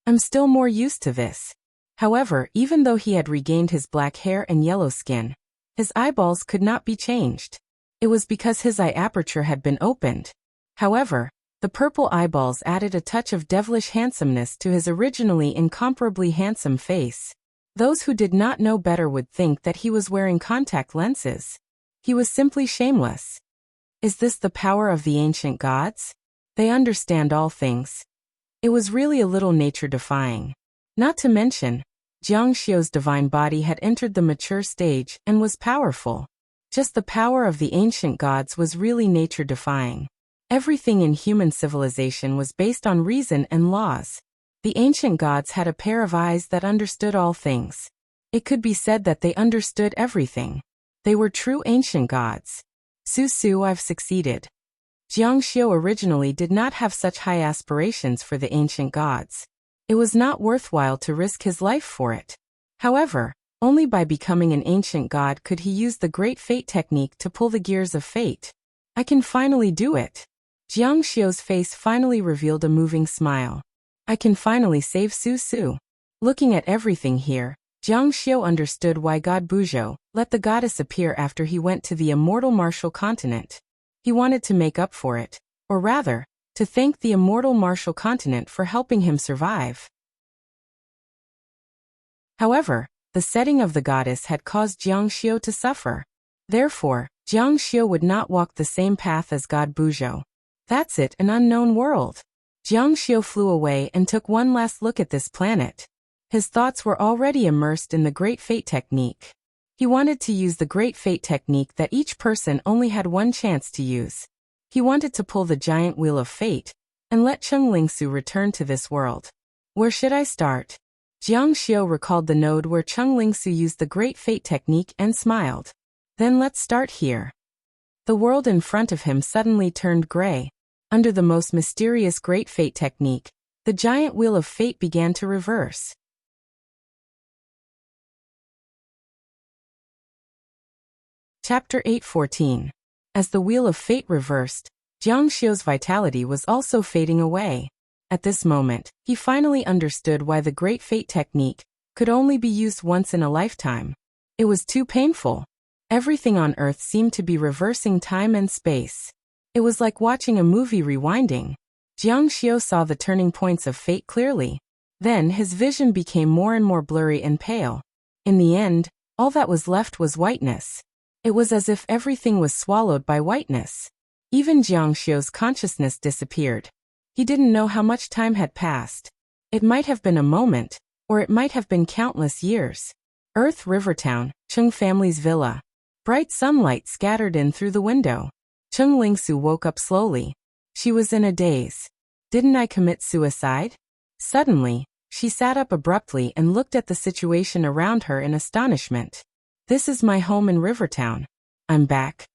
I'm still more used to this. However, even though he had regained his black hair and yellow skin, his eyeballs could not be changed. It was because his eye aperture had been opened. However, the purple eyeballs added a touch of devilish handsomeness to his originally incomparably handsome face. Those who did not know better would think that he was wearing contact lenses. He was simply shameless. Is this the power of the ancient gods? They understand all things. It was really a little nature-defying. Not to mention, Jiang Xiu's divine body had entered the mature stage and was powerful. Just the power of the ancient gods was really nature-defying. Everything in human civilization was based on reason and laws. The ancient gods had a pair of eyes that understood all things. It could be said that they understood everything. They were true ancient gods. Su, I've succeeded. Jiang Xiu originally did not have such high aspirations for the ancient gods. It was not worthwhile to risk his life for it. However, only by becoming an ancient god could he use the great fate technique to pull the gears of fate. I can finally do it. Jiang Xiu's face finally revealed a moving smile. I can finally save Su. Looking at everything here, Jiang Xiu understood why God Buzhou let the goddess appear after he went to the immortal martial continent. He wanted to make up for it, or rather, to thank the immortal martial continent for helping him survive. However, the setting of the goddess had caused Jiang Xiu to suffer. Therefore, Jiang Xiu would not walk the same path as God Buzhou. That's it, an unknown world. Jiang Xiu flew away and took one last look at this planet. His thoughts were already immersed in the Great Fate technique. He wanted to use the Great Fate technique that each person only had one chance to use. He wanted to pull the giant wheel of fate and let Cheng Lingsu return to this world. Where should I start? Jiang Xiu recalled the node where Cheng Lingsu used the Great Fate technique and smiled. Then let's start here. The world in front of him suddenly turned gray. Under the most mysterious Great Fate technique, the giant wheel of fate began to reverse. Chapter 8:14. As the wheel of fate reversed, Jiang Xiu's vitality was also fading away. At this moment, he finally understood why the Great Fate technique could only be used once in a lifetime. It was too painful. Everything on Earth seemed to be reversing time and space. It was like watching a movie rewinding. Jiang Xiu saw the turning points of fate clearly. Then his vision became more and more blurry and pale. In the end, all that was left was whiteness. It was as if everything was swallowed by whiteness. Even Jiang Xiu's consciousness disappeared. He didn't know how much time had passed. It might have been a moment, or it might have been countless years. Earth Rivertown, Cheng family's villa. Bright sunlight scattered in through the window. Cheng Lingsu woke up slowly. She was in a daze. Didn't I commit suicide? Suddenly, she sat up abruptly and looked at the situation around her in astonishment. This is my home in Rivertown. I'm back.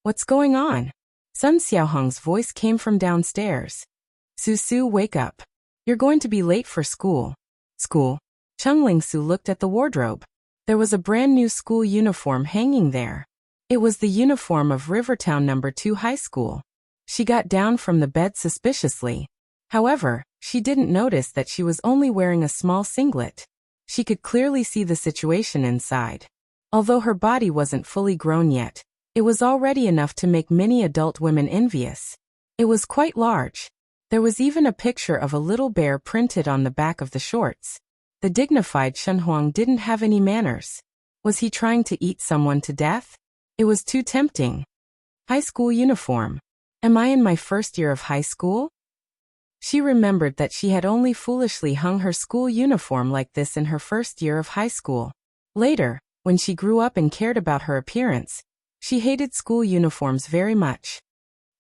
What's going on? Sun Xiaohong's voice came from downstairs. Su, wake up. You're going to be late for school. School? Cheng Lingsu looked at the wardrobe. There was a brand new school uniform hanging there. It was the uniform of Rivertown No. 2 High School. She got down from the bed suspiciously. However, she didn't notice that she was only wearing a small singlet. She could clearly see the situation inside. Although her body wasn't fully grown yet, it was already enough to make many adult women envious. It was quite large. There was even a picture of a little bear printed on the back of the shorts. The dignified Shen Huang didn't have any manners. Was he trying to eat someone to death? It was too tempting. High school uniform. Am I in my first year of high school? She remembered that she had only foolishly hung her school uniform like this in her first year of high school. Later, When she grew up and cared about her appearance, she hated school uniforms very much.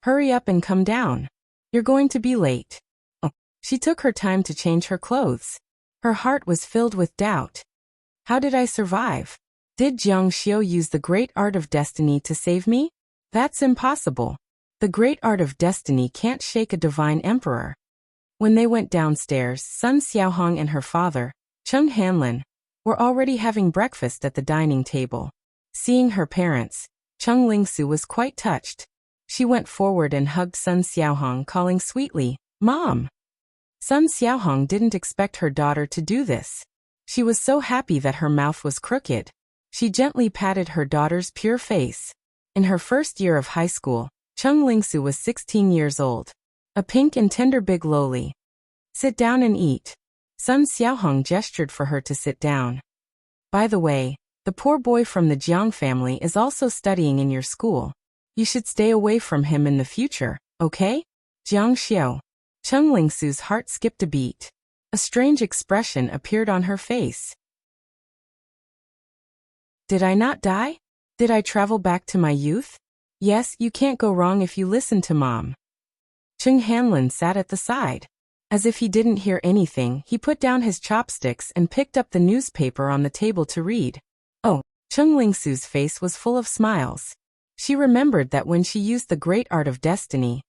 Hurry up and come down. You're going to be late. Oh. She took her time to change her clothes. Her heart was filled with doubt. How did I survive? Did Jiang Xiu use the great art of destiny to save me? That's impossible. The great art of destiny can't shake a divine emperor. When they went downstairs, Sun Xiaohong and her father, Cheng Hanlin, were already having breakfast at the dining table. Seeing her parents, Cheng Lingsu was quite touched. She went forward and hugged Sun Xiaohong, calling sweetly, "Mom!" Sun Xiaohong didn't expect her daughter to do this. She was so happy that her mouth was crooked. She gently patted her daughter's pure face. In her first year of high school, Cheng Lingsu was 16 years old. A pink and tender big loli. "Sit down and eat." Sun Xiaohong gestured for her to sit down. "By the way, the poor boy from the Jiang family is also studying in your school. You should stay away from him in the future, okay? Jiang Xiu." Cheng Lingsu's heart skipped a beat. A strange expression appeared on her face. Did I not die? Did I travel back to my youth? Yes, you can't go wrong if you listen to Mom. Cheng Hanlin sat at the side. As if he didn't hear anything, he put down his chopsticks and picked up the newspaper on the table to read. Oh, Cheng Lingsu's face was full of smiles. She remembered that when she used the great art of destiny,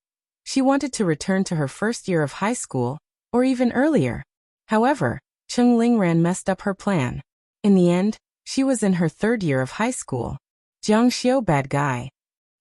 she wanted to return to her first year of high school, or even earlier. However, Cheng Lingran messed up her plan. In the end, she was in her third year of high school. Jiang Xiu bad guy.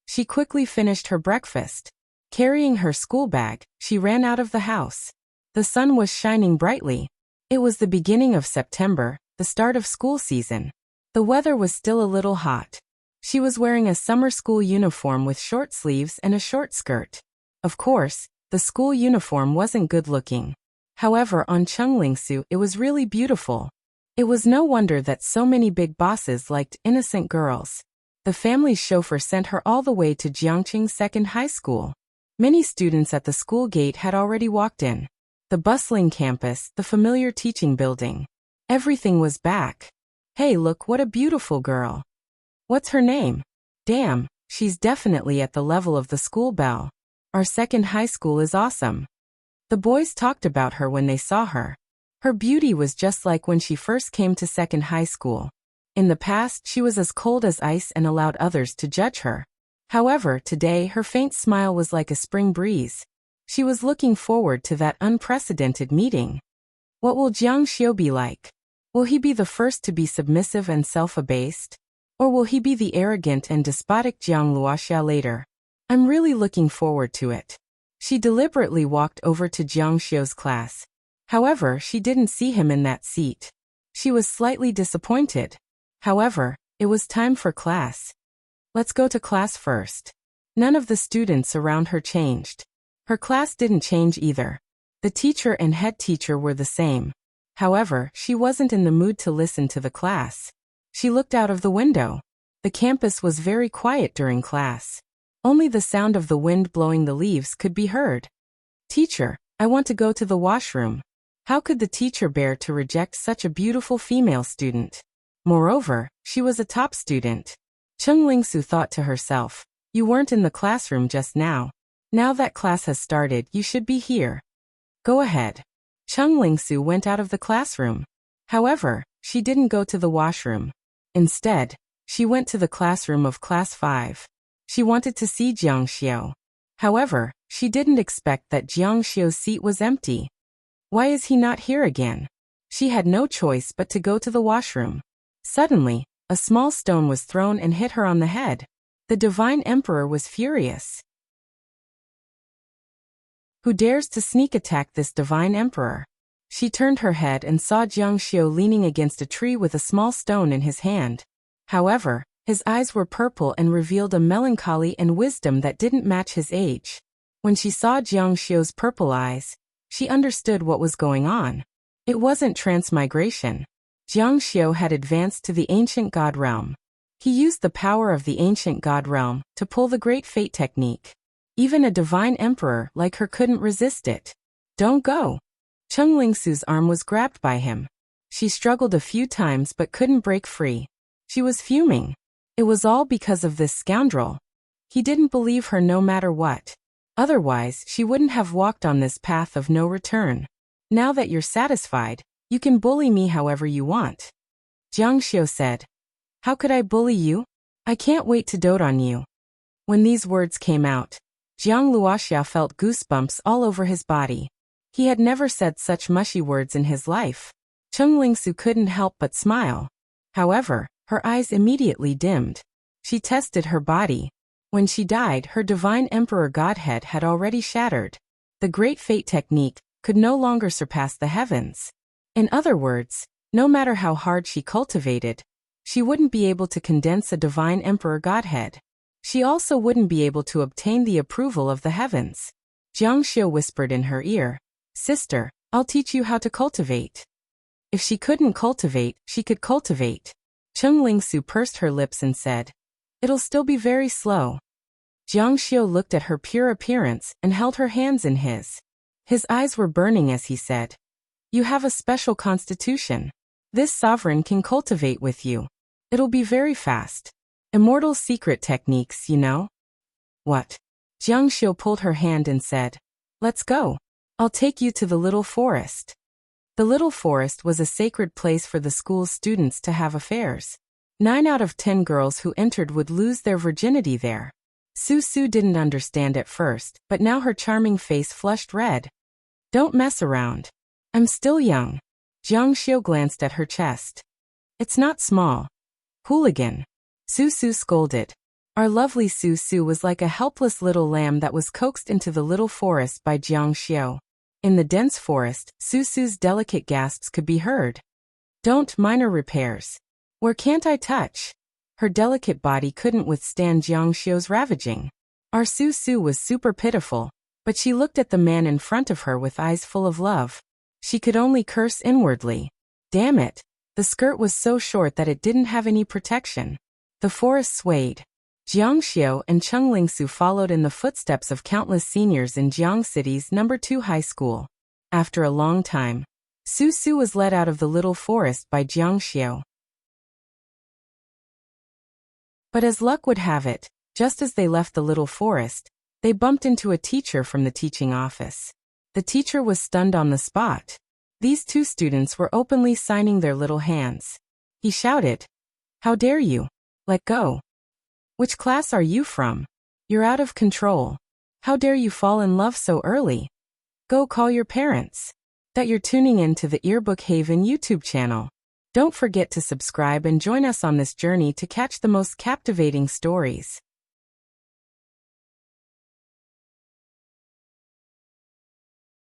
She quickly finished her breakfast. Carrying her school bag, she ran out of the house. The sun was shining brightly. It was the beginning of September, the start of school season. The weather was still a little hot. She was wearing a summer school uniform with short sleeves and a short skirt. Of course, the school uniform wasn't good looking. However, on Cheng Lingsu it was really beautiful. It was no wonder that so many big bosses liked innocent girls. The family's chauffeur sent her all the way to Jiangqing Second High School. Many students at the school gate had already walked in. The bustling campus, the familiar teaching building. Everything was back. Hey, look, what a beautiful girl. What's her name? Damn, she's definitely at the level of the school belle. Our second high school is awesome. The boys talked about her when they saw her. Her beauty was just like when she first came to second high school. In the past, she was as cold as ice and allowed others to judge her. However, today her faint smile was like a spring breeze. She was looking forward to that unprecedented meeting. What will Jiang Xiu be like? Will he be the first to be submissive and self-abased? Or will he be the arrogant and despotic Jiang Luoxia later? I'm really looking forward to it. She deliberately walked over to Jiang Xiu's class. However, she didn't see him in that seat. She was slightly disappointed. However, it was time for class. Let's go to class first. None of the students around her changed. Her class didn't change either. The teacher and head teacher were the same. However, she wasn't in the mood to listen to the class. She looked out of the window. The campus was very quiet during class. Only the sound of the wind blowing the leaves could be heard. Teacher, I want to go to the washroom. How could the teacher bear to reject such a beautiful female student? Moreover, she was a top student. Cheng Lingsu thought to herself, you weren't in the classroom just now. Now that class has started, you should be here. Go ahead. Cheng Lingsu went out of the classroom. However, she didn't go to the washroom. Instead, she went to the classroom of class 5. She wanted to see Jiang Xiu. However, she didn't expect that Jiang Xiu's seat was empty. Why is he not here again? She had no choice but to go to the washroom. Suddenly, a small stone was thrown and hit her on the head. The divine emperor was furious. Who dares to sneak attack this divine emperor? She turned her head and saw Jiang Xiu leaning against a tree with a small stone in his hand. However, his eyes were purple and revealed a melancholy and wisdom that didn't match his age. When she saw Jiang Xiu's purple eyes, she understood what was going on. It wasn't transmigration. Jiang Xiu had advanced to the ancient god realm. He used the power of the ancient god realm to pull the great fate technique. Even a divine emperor like her couldn't resist it. Don't go. Cheng Lingsu's arm was grabbed by him. She struggled a few times but couldn't break free. She was fuming. It was all because of this scoundrel. He didn't believe her no matter what. Otherwise, she wouldn't have walked on this path of no return. Now that you're satisfied, you can bully me however you want. Jiang Xiu said. How could I bully you? I can't wait to dote on you. When these words came out, Jiang Luoxia felt goosebumps all over his body. He had never said such mushy words in his life. Cheng Lingsu couldn't help but smile. However, her eyes immediately dimmed. She tested her body. When she died, her divine emperor godhead had already shattered. The great fate technique could no longer surpass the heavens. In other words, no matter how hard she cultivated, she wouldn't be able to condense a divine emperor godhead. She also wouldn't be able to obtain the approval of the heavens. Jiang Xiu whispered in her ear, Sister, I'll teach you how to cultivate. If she couldn't cultivate, she could cultivate. Cheng Lingsu pursed her lips and said, It'll still be very slow. Jiang Xiu looked at her pure appearance and held her hands in his. His eyes were burning as he said, You have a special constitution. This sovereign can cultivate with you. It'll be very fast. Immortal secret techniques, you know? What? Jiang Xiu pulled her hand and said, Let's go. I'll take you to the little forest. The little forest was a sacred place for the school's students to have affairs. 9 out of 10 girls who entered would lose their virginity there. Su didn't understand at first, but now her charming face flushed red. Don't mess around. I'm still young. Jiang Xiu glanced at her chest. It's not small. Hooligan. Su scolded. Our lovely Su was like a helpless little lamb that was coaxed into the little forest by Jiang Xiu. In the dense forest, Su's delicate gasps could be heard. Don't minor repairs. Where can't I touch? Her delicate body couldn't withstand Jiang Xiu's ravaging. Our Su was super pitiful, but she looked at the man in front of her with eyes full of love. She could only curse inwardly. Damn it. The skirt was so short that it didn't have any protection. The forest swayed. Jiang Xiu and Cheng Lingsu followed in the footsteps of countless seniors in Jiang City's No. 2 high school. After a long time, Su was led out of the little forest by Jiang Xiu. But as luck would have it, just as they left the little forest, they bumped into a teacher from the teaching office. The teacher was stunned on the spot. These 2 students were openly signing their little hands. He shouted, How dare you? Let go. Which class are you from? You're out of control. How dare you fall in love so early? Go call your parents. That you're tuning in to the Earbook Haven YouTube channel. Don't forget to subscribe and join us on this journey to catch the most captivating stories.